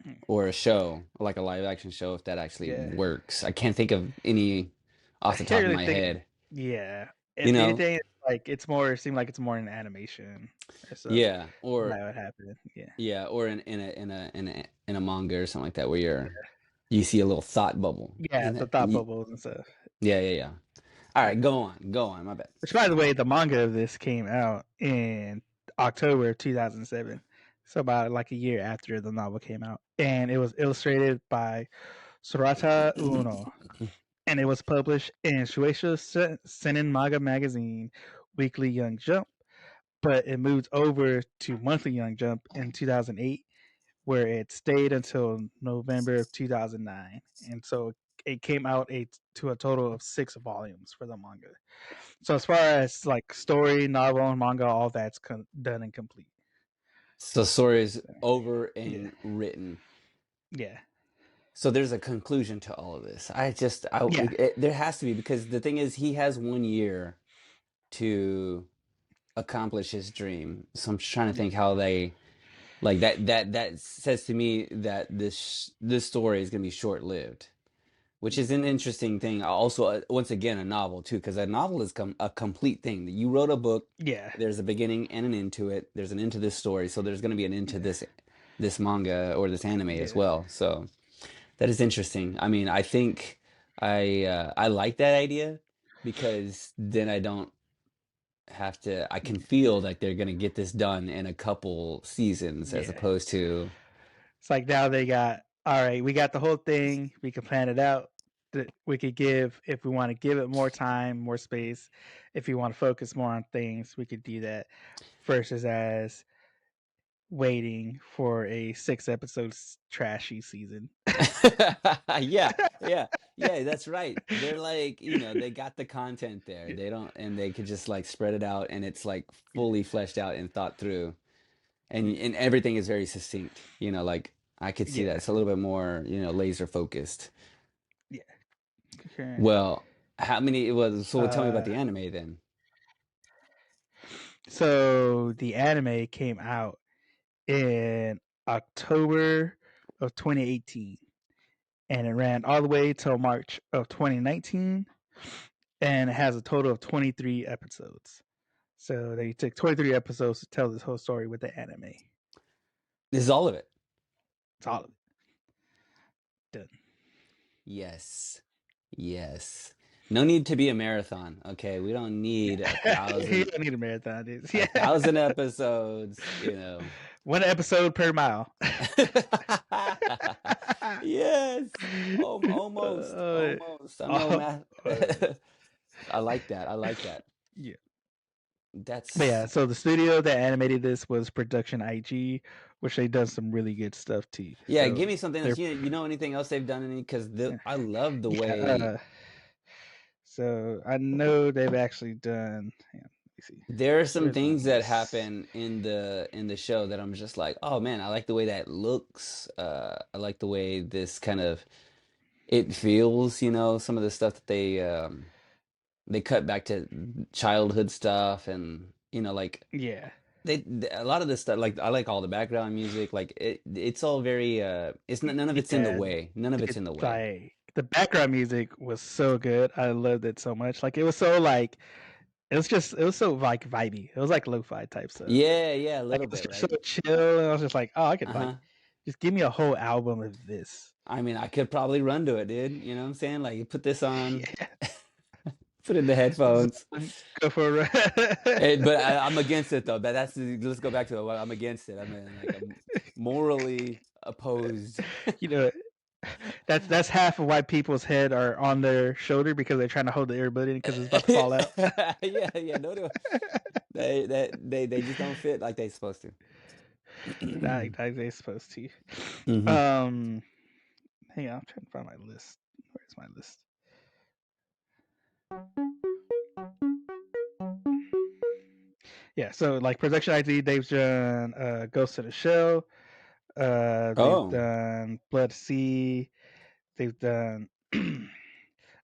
Mm. or a show, like a live action show, if that actually Yeah. works. I can't think of any I off the can't top of really my think. head. Yeah, You if know? anything, like it's more. It seemed like it's more in animation or stuff. Yeah. Or That would happen. Yeah, yeah, or in a manga or something like that where you see a little thought bubble. yeah, And the that, thought bubbles and stuff. yeah, yeah, yeah. All Yeah. right, go on, my bad. Which, by the way, the manga of this came out in October of 2007, so about like a year after the novel came out, and it was illustrated by Surata Uno, and it was published in Shueisha Seinen Manga Magazine, Weekly Young Jump, but it moved over to Monthly Young Jump in 2008 where it stayed until November of 2009. And so it came out to a total of 6 volumes for the manga. So as far as like story, novel, and manga, all that's done and complete. So the story is So, over yeah, and written. yeah, So there's a conclusion to all of this. yeah, There has to be because the thing is, he has 1 year to accomplish his dream. So I'm just trying to Yeah, think how they like that says to me that this story is going to be short-lived, which is yeah, an interesting thing. Also, once again, a novel too, because a novel is a complete thing. You wrote a book. yeah, There's a beginning and an end to it. There's an end to this story, so there's going to be an end to yeah, this manga or this anime as yeah, well. So that is interesting. I mean, I think I like that idea because then I don't have to. I can feel like they're going to get this done in a couple seasons as yeah. opposed to. It's like now they got all right. We got the whole thing. We can plan it out. That we could give if we want to give it more time, more space. If you want to focus more on things, we could do that. Versus as waiting for a 6 episodes trashy season. Yeah, yeah, yeah, that's right. They're like, they got the content there. Yeah, They don't, and they could just like spread it out and it's like yeah, fully fleshed out and thought through. yeah, And everything is very succinct. Like I could see that. yeah. It's a little bit more, laser focused. Yeah. Okay. Well, how many it was, so tell me about Uh, the anime then. so the anime came out in October of 2018, and it ran all the way till March of 2019, and it has a total of 23 episodes. So they took 23 episodes to tell this whole story with the anime. This is all of it. It's all of it done. Yes. Yes. No need to be a marathon. Okay, we don't need a You thousand don't need a marathon, dude. a Yeah. thousand episodes. One episode per mile. Yes. Almost, uh, almost. I'm no uh, math. uh, I like that. I like that. yeah. But yeah, That's so the studio that animated this was Production IG, which they done some really good stuff too. yeah. So Give me something else. they're You know anything else they've done any? Because I love the yeah. way So I know they've actually done. Hang on, let me see. there are some Where's my things that list? happen in the show that I'm just like, oh man, I like the way that looks. I like the way this kind of it feels. Some of the stuff that they cut back to childhood stuff and like Yeah, a lot of this stuff like I like all the background music like it's all very it's none of it's in the yeah. way, none of it's It in the way. like the background music was so good. I loved it so much. Like it was so like it was so like vibey. It was like lo-fi type stuff. Yeah, yeah, a Like little it was bit, just so right. chill, and I was just like, oh, I could like Uh-huh. just give me a whole album of this. I mean, I could probably run to it, dude. You know what I'm saying? Like you put this on, Yeah, put in the just headphones. go for a run. But I'm against it though. Let's go back to it. Well, I'm against it. I mean, like I'm morally opposed. You know, that's half of why people's head are on their shoulder because they're trying to hold the earbud in because it's about to fall out. Yeah, yeah, no, they just don't fit like they supposed to. Not like they're supposed to. Hmm. Um, Hang on, I'm trying to find my list. Where's my list? Yeah, so like Production ID, they've done Ghost in the Shell. They've Oh, done Blood Sea. They've done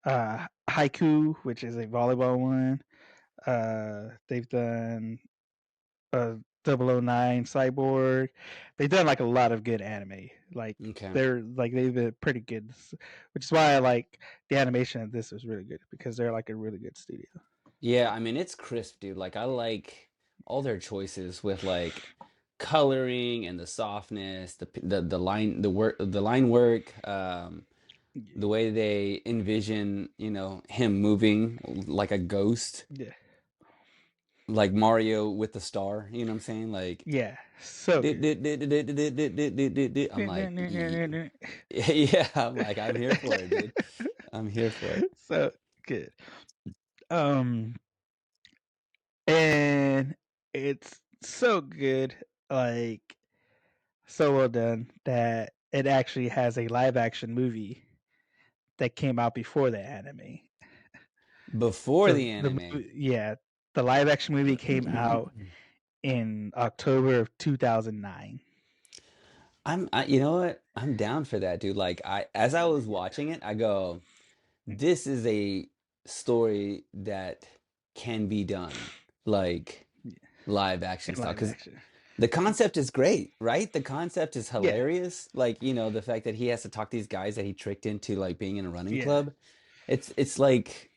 Haiku, which is a volleyball one. They've done uh 009 Cyborg. They've done like a lot of good anime. Like okay. they've been pretty good, which is why I like the animation of this was really good because they're like a really good studio. Yeah, I mean it's crisp, dude. Like I like all their choices with like coloring and the softness, the line, the line work, Yeah, the way they envision, him moving like a ghost, yeah, like Mario with the star. You know what I'm saying? Like, yeah. So good. I'm like, yeah, I'm like, I'm here for it, dude. I'm here for it. So good. Um, and it's so good, like so well done that it actually has a live action movie that came out before the anime. Before So the anime. yeah, the live action movie came out in October of 2009. You know what? I'm down for that, dude. Like as I was watching it, I go, this is a story that can be done. Like live action in style. live Because action. the concept is great, right? The concept is Yeah, hilarious. Like, the fact that he has to talk these guys that he tricked into like being in a running yeah, club. It's like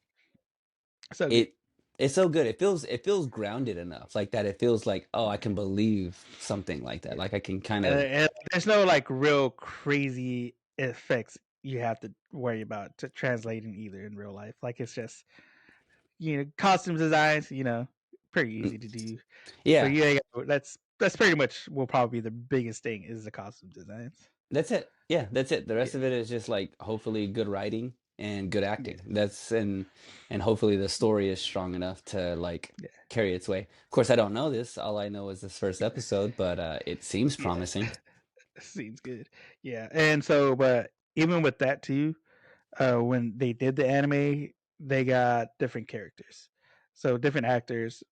so good. it it's so good. It feels grounded enough. Like that it feels like, oh, I can believe something like that. Yeah, Like I can kind of and there's no like real crazy effects you have to worry about to translating either in real life. Like it's just costume designs, pretty easy to do. So yeah, yeah, that's pretty much will probably be the biggest thing is the costume designs. that's it. Yeah, that's it. The Yeah, rest of it is just like hopefully good writing and good yeah, acting. And hopefully the story is strong enough to like yeah, carry its way. Of course, I don't know this. All I know is this first yeah, episode, but it seems yeah. promising. Seems good. Yeah, and so, but even with that too, when they did the anime, they got different characters. So different actors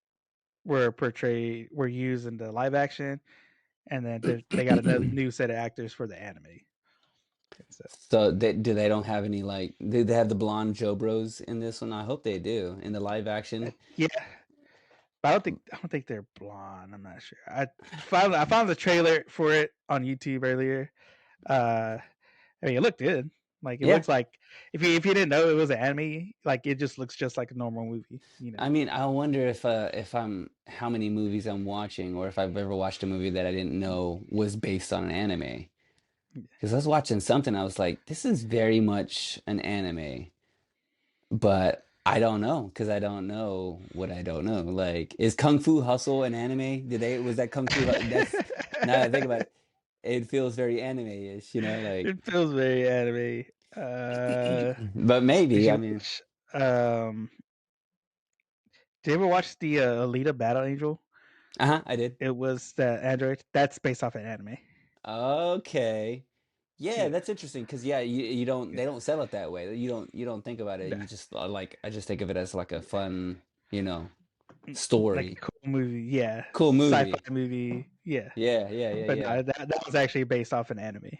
were used in the live action, and then they got another new set of actors for the anime. And so So they don't have any like do they have the blonde Joe Bros in this one? I hope they do in the live action. yeah, but I don't think they're blonde. I'm not sure. I found the trailer for it on YouTube earlier. Uh, I mean, it looked good. Like it Yeah. looks like if you didn't know it was an anime, like it just looks just like a normal movie. I mean, I wonder if I'm how many movies I'm watching or if I've ever watched a movie that I didn't know was based on an anime. Because I was watching something, I was like, this is very much an anime, but I don't know because I don't know what I don't know. Like, is Kung Fu Hustle an anime? Was that Kung Fu? That's now that I think about it, it feels very anime-ish, like. It feels very anime. But Did maybe, I you mean, watch? Did you ever watch the Alita Battle Angel? I did. It was the android. That's based off an anime. Okay. Yeah, Yeah, that's interesting because yeah, you don't yeah. they don't sell it that way. You don't think about it. Nah, You just like I just think of it as like a fun, like a story. cool movie. Yeah, Cool sci-fi movie. movie. Yeah, Yeah, yeah, yeah, but yeah. no, that was actually based off an anime.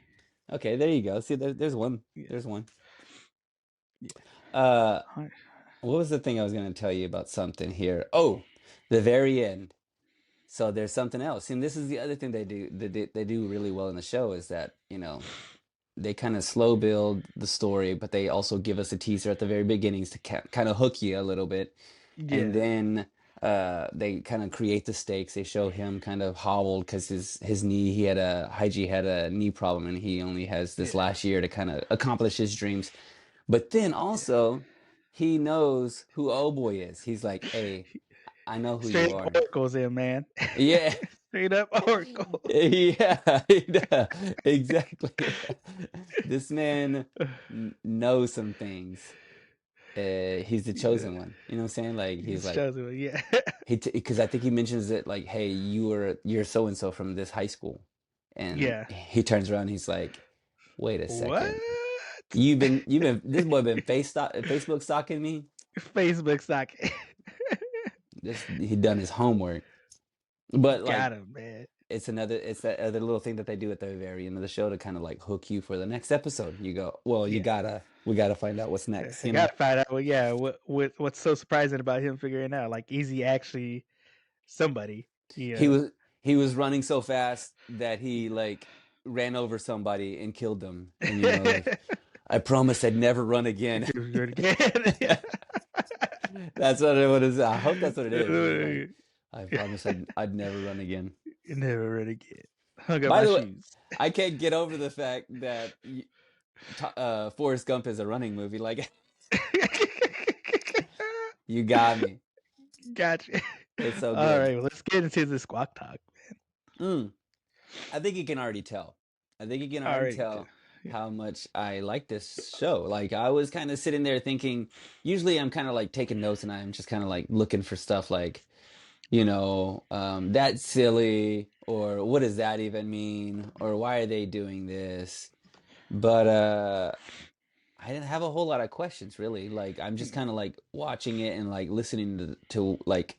Okay, there you go. See, there's one. Yeah, There's one. yeah. Uh, Alright. what was the thing I was going to tell you about something here? Oh, the very end. So there's something else. And this is the other thing they do really well in the show is that, they kind of slow build the story, but they also give us a teaser at the very beginnings to kind of hook you a little bit. And Yeah, then they kind of create the stakes. They show him kind of hobbled because his knee, Hygie had a knee problem, and he only has this yeah, last year to kind of accomplish his dreams. But then yeah. also, he knows who Old Boy is. He's like, hey, I know who you Straight up are. oracles in, man. Yeah. Straight up oracle. Yeah, yeah, exactly. This man knows some things. He's the Yeah, chosen one. You know what I'm saying? Like he's he's like chosen. Yeah, because I think he mentions it like, "Hey, you're so and so from this high school," and yeah. he turns around. He's like, "Wait a What? second, you've been this boy been Facebook stalking me. Facebook stock. This he done his homework." But like Got him, man. it's that other little thing that they do at the very end of the show to kind of like hook you for the next episode. You go, well, Yeah. we gotta find out what's Yeah, next, I gotta find out. Well, yeah, what's so surprising about him figuring out? Like, is he actually somebody? He Yeah, was he was running so fast that he like ran over somebody and killed them, and like I promised I'd never run again. good again. Yeah. That's what it is. I hope that's what it is. He's like, I promised I'd never run again. Never run again. Hung up By my the way, shoes. I can't get over the fact that Forrest Gump is a running movie. Like, you got me. Gotcha. It's so All good. right, well, let's get into the squawk talk. Mm, I think you can already tell. I think you can All already right, tell yeah, how much I like this show. Like, I was kind of sitting there thinking, usually I'm kind of like taking notes and I'm just kind of like looking for stuff like, that's silly, or what does that even mean? Or why are they doing this? But I didn't have a whole lot of questions really. Like I'm just kind of like watching it and like listening to like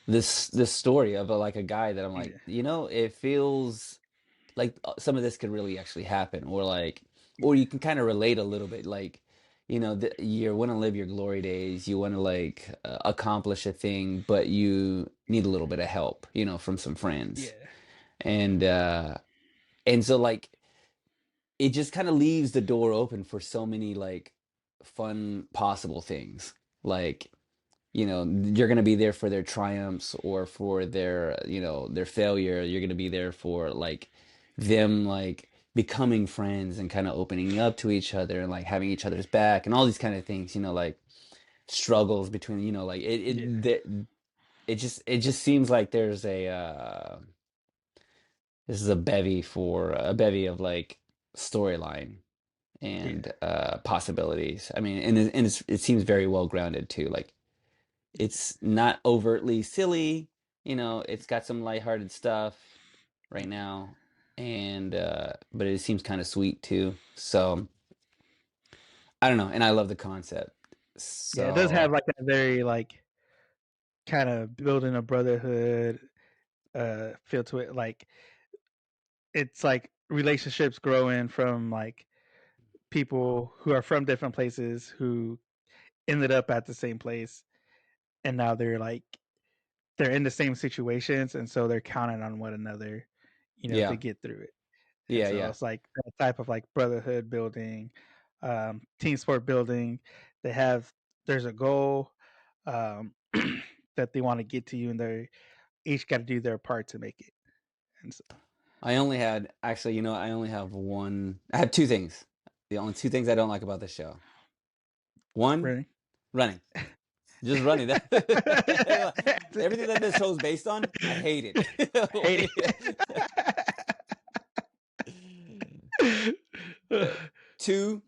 this story of like a guy that I'm like, yeah, it feels like some of this could really actually happen, or like, or you can kind of relate a little bit, like, you want to live your glory days. You want to like accomplish a thing, but you need a little bit of help, from some friends. Yeah. And so like it just kind of leaves the door open for so many like fun possible things. Like, you're going to be there for their triumphs or for their failure. You're going to be there for like them like becoming friends and kind of opening up to each other and like having each other's back and all these kind of things, like struggles between, like Yeah. it just seems like there's this is a bevy of like storyline Yeah. and possibilities. I mean, it seems very well grounded too. Like it's not overtly silly, it's got some lighthearted stuff right now, and but it seems kind of sweet too. So I don't know, and I love the concept. Yeah. It does have So like a very like kind of building a brotherhood feel to it. Like it's like relationships growing from like people who are from different places who ended up at the same place, and now they're in the same situations, and so they're counting on one another, to yeah, get through it. And yeah, so yeah. it's like that type of like brotherhood building, team sport building. They have there's a goal um, that they want to get to you, and they each got to do their part to make it. And so, I only had actually, I only have one. I have two things. The only two things I don't like about the show. One, really, running. Just running. Everything that this show is based on, I hate hate it. it. Uh, Two,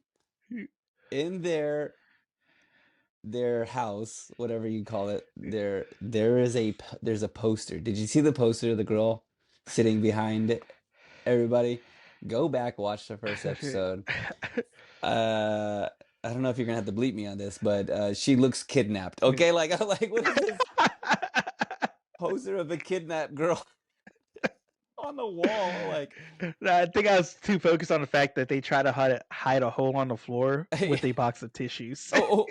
in their house, whatever you call it, there's a poster. Did you see the poster of the girl sitting behind everybody? Go back, watch the first episode. Uh, I don't know if you're gonna have to bleep me on this, but she looks kidnapped. Okay, like I'm like, what is this poster of a kidnapped girl on the wall? Like, No, I think I was too focused on the fact that they try to hide a hole on the floor with a box of tissues. oh.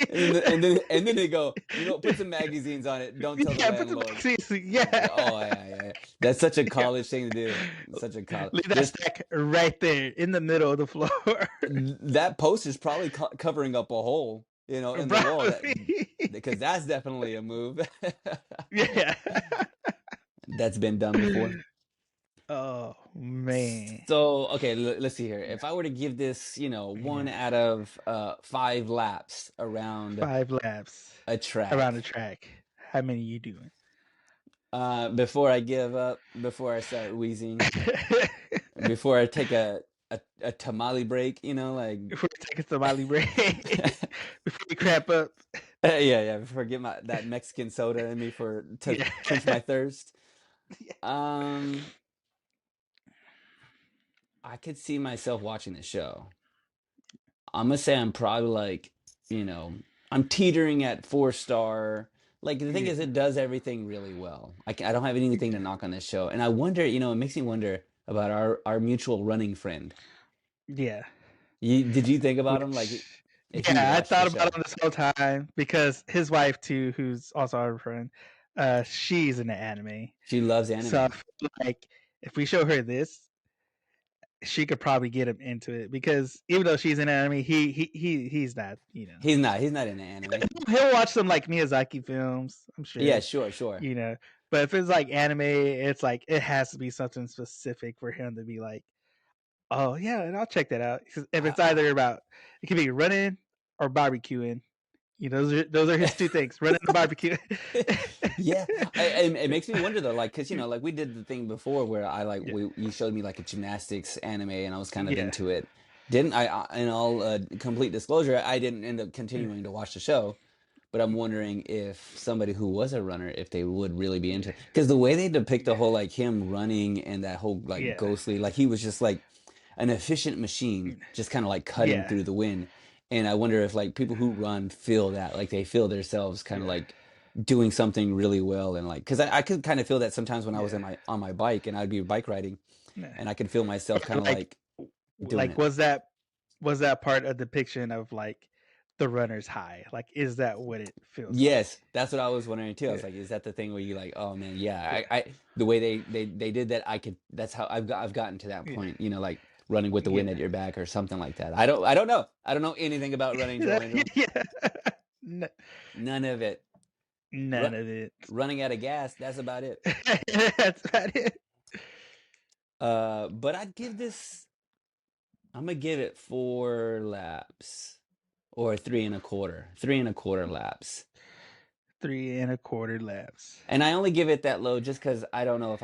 And then they go, put some magazines on it. Don't tell the Yeah, put the landlord. box. Yeah, Oh yeah, yeah. That's such a yeah. college thing to do. Such a college. Leave that stack right there in the middle of the floor. That post is probably covering up a hole, in the wall. That Probably. because that's definitely a move. Yeah. That's been done before. Oh man. So, okay, let's see here. If I were to give this, one Yeah. out of 5 laps around 5 laps a around the track, track. How many you doing? before I give up, before I start wheezing, before I take a tamale break, like Before we take a Somali break. Before we crap up. yeah, before I get that Mexican soda in me to Yeah. quench my thirst. Um, I could see myself watching the show. I'm gonna say I'm probably like, you know, I'm teetering at 4 star. Like the thing Yeah. is, it does everything really well. I don't have anything to knock on this show, and I wonder, it makes me wonder about our mutual running friend. Yeah. Did you think about him like Which, if you'd yeah, I watched the thought about show? him this whole time because his wife too, who's also our friend, she's in the anime. She loves So I anime. feel like if we show her this, she could probably get him into it because even though she's in anime, he's not. He's not into anime. He'll watch some like Miyazaki films, I'm Yeah, sure. sure, sure. You know, but if it's like anime, it's like it has to be something specific for him to be like, oh yeah, and I'll check that out. 'Cause if it's either about it could be running or barbecuing. Those are his two things: running and barbecue. Yeah, it makes me wonder though, like, cause like we did the thing before where I like Yeah, you showed me like a gymnastics anime and I was kind of yeah, into it. Didn't I? In all complete disclosure, I didn't end up continuing to watch the show, but I'm wondering if somebody who was a runner, if they would really be into yeah, it, because the way they depict the whole like him running and that whole like yeah, ghostly, like he was just like an efficient machine, just kind of like cutting yeah, through the wind. And I wonder if like people who run feel that, like they feel themselves kind of yeah, like doing something really well and like because I could kind of feel that sometimes when I was yeah. on my bike and I'd be bike riding Yeah. and I could feel myself kind of Like, like doing it. was that? was that part a depiction of like the runner's high? Like, is that what it feels like? Yes, that's what I was wondering too. I was Yeah, like, is that the thing where you like, oh man, yeah, yeah, I the way they did that, I could. That's how I've gotten to that yeah, point. Like running with the wind at yeah. your back or something like that. I don't know. I don't know anything about running, Joe Angel. Yeah. N- None of it. Ru None of it. Running out of gas. That's about it. That's about it. But I'd give this. I'm gonna give it 4 laps or 3 1/4. 3 1/4 laps. 3 1/4 laps. And I only give it that low just because I don't know if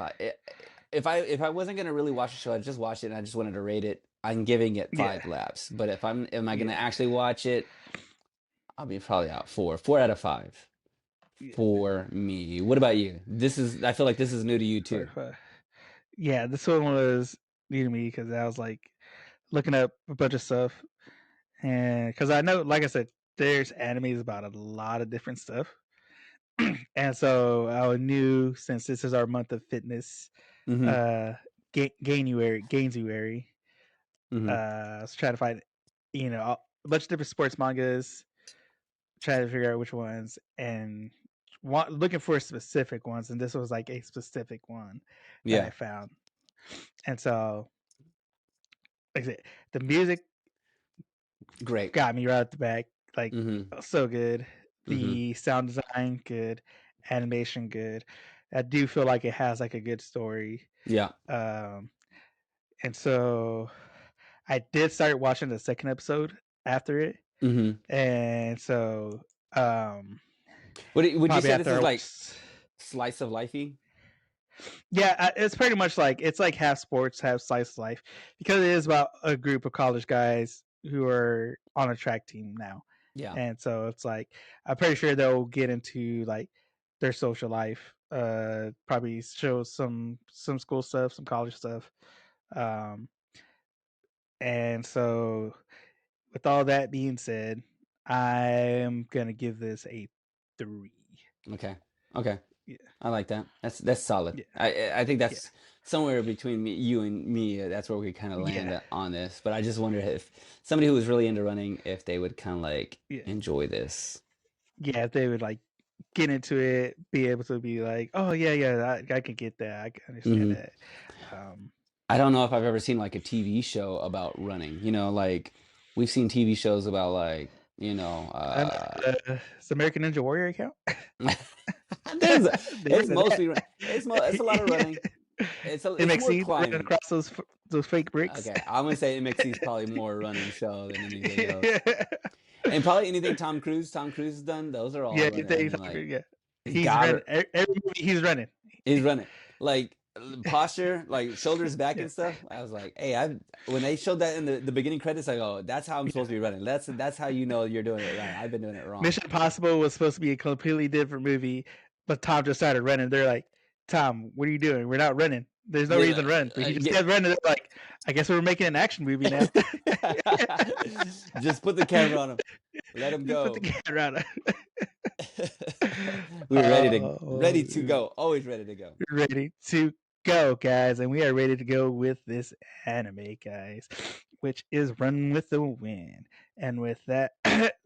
I wasn't gonna really watch the show, I just watched it and I just wanted to rate it. I'm giving it Yeah, 5 laps. But if am I gonna yeah, actually watch it? I'll be probably out 4 out of 5 yeah. for me. What about you? I feel like this is new to you too. 45. Yeah, this one was new to me because I was like looking up a bunch of stuff, and because I know, like I said, there's animes about a lot of different stuff, and so I knew since this is our month of fitness, Mm-hmm. uh, Gainsbury, Mm-hmm. I was trying to find, a bunch of different sports mangas, trying to figure out which ones, and looking for specific ones, and this was like a specific one that I Yeah. found, and so like I said, the music Great. got me right at the back, like Mm-hmm. so good. Mm-hmm. The sound design good, animation good. I do feel like it has like a good story. Yeah. Um, and so I did start watching the second episode after it, Mm-hmm. and so Would you probably say this after I is like watched, slice of lifey? yeah, it's pretty much like it's like half sports, half slice of life, because it is about a group of college guys who are on a track team now, Yeah. and so it's like I'm pretty sure they'll get into like their social life, probably show some school stuff, some college stuff, um, and so with all that being said, I'm gonna give this a 3. Okay. Okay. Yeah, I like that. That's solid. yeah, I think yeah, that's somewhere between you and me. That's where we kind of land yeah, on this. But I just wonder if somebody who was really into running, if they would kind of like yeah. enjoy this. Yeah, if they would like get into it, be able to be like, oh yeah, yeah, I can get that. I can understand Hmm. that. Um, I don't know if I've ever seen like a TV show about running. Like we've seen TV shows about like uh, does American Ninja Warrior account? there's There it's is that. mostly it's a lot of running. It's more MXC running climbing. across those fake bricks. Okay, I'm gonna say MXC is probably more a running show than anything else. And probably anything Tom Cruise has done, those are all Yeah, running. I anything. mean, like Yeah, he's he's got running her. every movie. He's running. He's running like posture, like shoulders back Yeah, and stuff. I was like, hey, I when they showed that in the beginning credits, I go, that's how I'm yeah. supposed to be running. That's how you know you're doing it right. I've been doing it wrong. Mission Impossible was supposed to be a completely different movie, but Tom just started running. They're like, Tom, what are you doing? We're not running. There's no They're reason like, to run. But he just get kept running. They're like, I guess we're making an action movie now. just put the camera on him. Let him Just put the go. camera on. We were ready to Oh, go. Always ready to go. ready to go, guys. And we are ready to go with this anime, guys, which is Run with the Wind. And with that,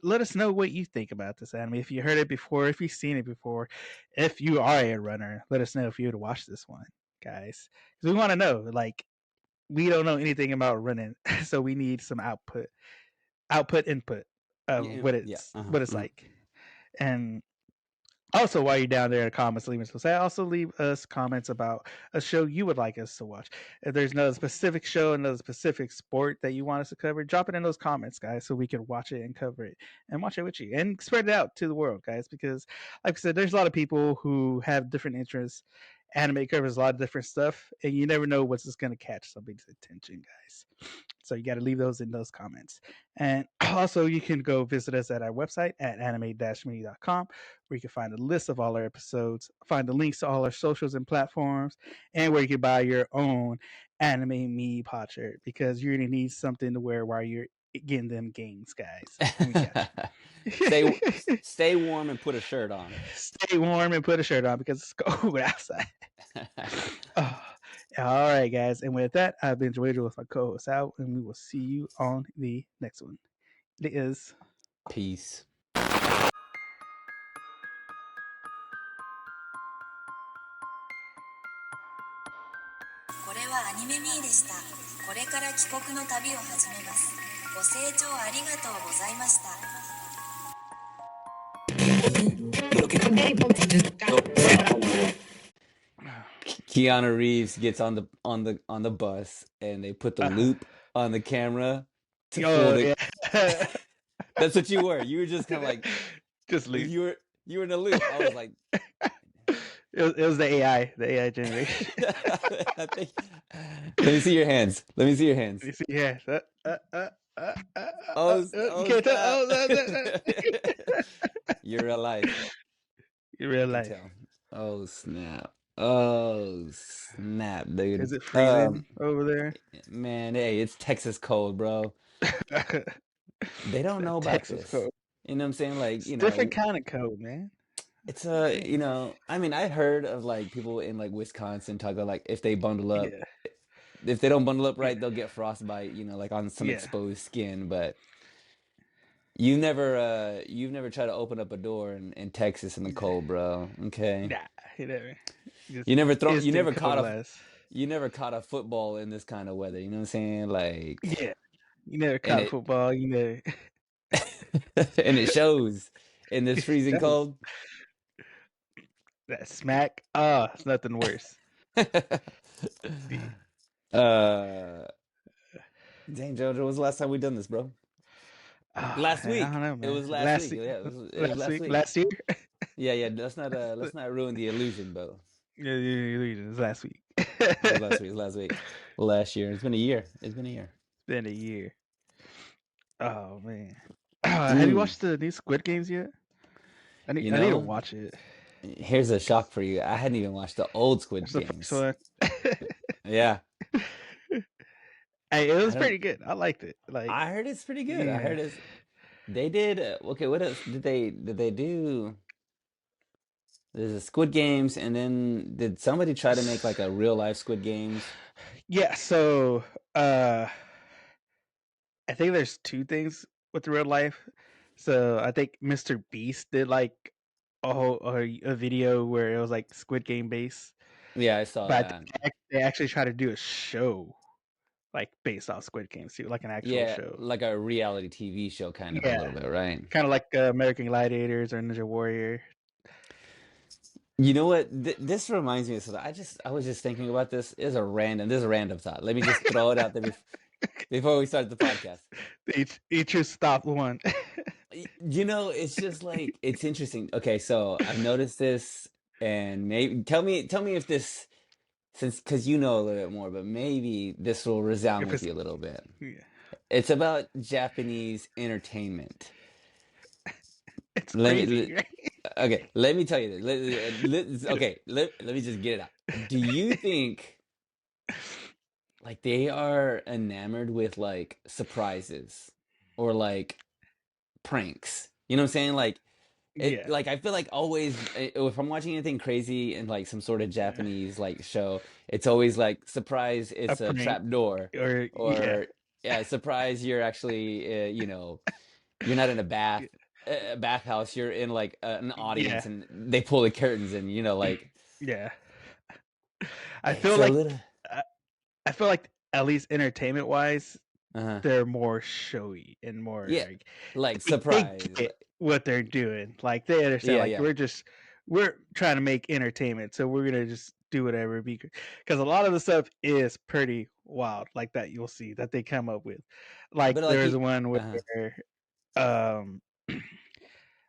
let us know what you think about this anime. If you heard it before, if you've seen it before, if you are a runner, let us know if you would watch this one, guys. Because we want to know. Like, we don't know anything about running, so we need some input of Yeah, yeah. what it's Mhm. like. And also, while you're down there in the comments, leave us a say. Also, leave us comments about a show you would like us to watch. If there's another specific show, another specific sport that you want us to cover, drop it in those comments, guys, so we can watch it and cover it and watch it with you and spread it out to the world, guys. Because, like I said, there's a lot of people who have different interests. Anime covers a lot of different stuff, and you never know what's just going to catch somebody's attention, guys. So you got to leave those in those comments. And also, you can go visit us at our website at anime-me.com, where you can find a list of all our episodes, find the links to all our socials and platforms, and where you can buy your own Anime Me pod shirt because you're going to need something to wear while you're getting them games, guys. And we got you. stay stay warm and put a shirt on. Stay warm and put a shirt on because it's cold outside. Oh, All right, guys. And with that, I've been Joey with my co-host Al, and we will see you on the next one. It is. Peace. これはアニメミーでした。これから帰国の旅を始めます。ご清聴ありがとうございました。Keanu Reeves gets on the bus and they put the loop on the camera to fool the. Yeah. That's what you were. You were just kind of like just loop. You were in a loop. I was like, it was the AI generation. I think. Let me see your hands. Let me see your hands. You see, yeah. You can't tell. You're alive. You realize. Tell. Oh snap. Oh snap, dude. Is it freezing over there? Man, hey, it's Texas cold, bro. They don't know about Texas this. cold. You know what I'm saying? Like, it's different kind of cold, man. It's I mean, I heard of like people in like Wisconsin talk about like if they bundle up, if they don't bundle up right, they'll get frostbite, like on some exposed skin. But you've never tried to open up a door in Texas in the cold, bro. Okay. Nah, never. You never caught a football in this kind of weather. You know what I'm saying? Like, yeah, you never caught football. You never. And it shows in this freezing cold. That smack. Oh, it's nothing worse. Dang, Jojo, was the last time we done this, bro? Last week. I don't know, man. It was last week. Yeah, it was last week. Last year. Yeah. Let's not ruin the illusion, bro. Yeah, the illusion. It was last week. It was last week. Last year. It's been a year. It's been a year. Oh man. Have you watched the new Squid Games yet? I need to watch it. Here's a shock for you. I hadn't even watched the old Squid Games. Yeah. Hey, it was pretty good. I liked it. Like, I heard it's pretty good. Yeah. I heard they did okay, what else did they do? There's a Squid Games, and then did somebody try to make like a real life Squid Games? Yeah, so I think there's two things with the real life. So I think Mr. Beast did like a video where it was like Squid Game based. Yeah, I saw that. They actually try to do a show like based off Squid Games too, like an actual show. Like a reality TV show kind of a little bit, right? Kind of like American Gladiators or Ninja Warrior. You know what? This reminds me of something. I was just thinking about this. This is a random thought. Let me just throw it out there before we start the podcast. Each just stop one. It's just like, it's interesting. Okay, so I've noticed this, and maybe tell me if this, because you know a little bit more, but maybe this will resound with you a little bit. Yeah. It's about Japanese entertainment. It's crazy, right? Okay, let me tell you this. Let me just get it out. Do you think like they are enamored with like surprises or like pranks? You know what I'm saying? Like, like I feel like always if I'm watching anything crazy in like some sort of Japanese like show, it's always like surprise, it's a trap door, or surprise, you're actually you're not in a bathhouse, you're in like an audience, and they pull the curtains, and like I feel like at least entertainment wise, they're more showy and more like surprise. They get what they're doing. Like they understand. We're trying to make entertainment, so we're gonna just do whatever, because a lot of the stuff is pretty wild, like that you'll see that they come up with. Like there's one where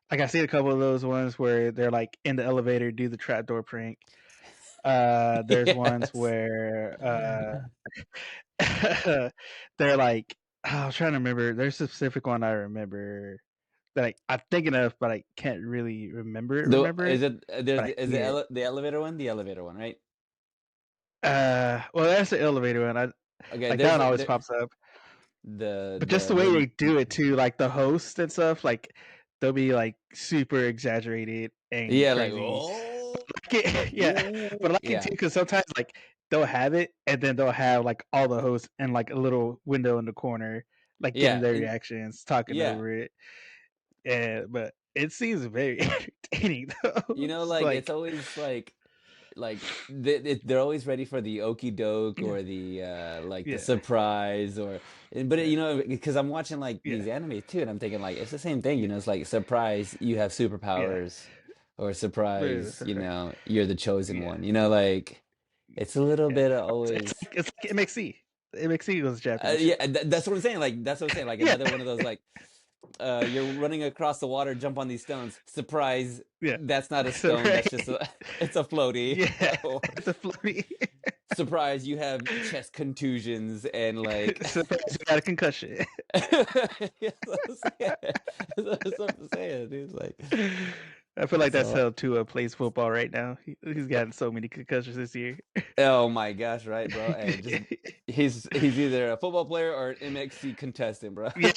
like I've seen a couple of those ones where they're like in the elevator, do the trapdoor prank. There's ones where they're like, I was trying to remember. There's a specific one I remember that I'm thinking of, but I can't really remember it. Is it the elevator one? The elevator one, right? Well, that's the elevator one. Like that one always pops up. But just the way they do it too, like the host and stuff, like they'll be like super exaggerated and crazy. Like, oh, but I like it too, because sometimes like they'll have it, and then they'll have like all the hosts and like a little window in the corner, like giving Yeah, their and reactions, talking yeah, over it. And but it seems very entertaining though. It's like it's like always they're always ready for the okey doke yeah, or the like the yeah, surprise but yeah, because I'm watching like yeah, these animes too, and I'm thinking like it's the same thing, yeah, it's like surprise you have yeah. superpowers, or Very surprise surprising. you're the chosen Yeah, one, like it's a little yeah. bit of It's always. like MXC. MXC was a Japanese show. Yeah, that's what I'm saying. Like that's what I'm saying. Like Yeah, another one of those like you're running across the water, jump on these stones. Surprise, yeah. that's not a So stone. That's right, just it's a floaty. yeah, Or it's a floaty. surprise, you have chest contusions and like Surprise, you got a concussion. yeah, that's what I'm saying, dude. Like I feel like that's so. how Tua plays football right now. He's gotten so many concussions this year. Oh my gosh, right, bro? Hey, just he's either a football player or an MXC contestant, bro. Yeah.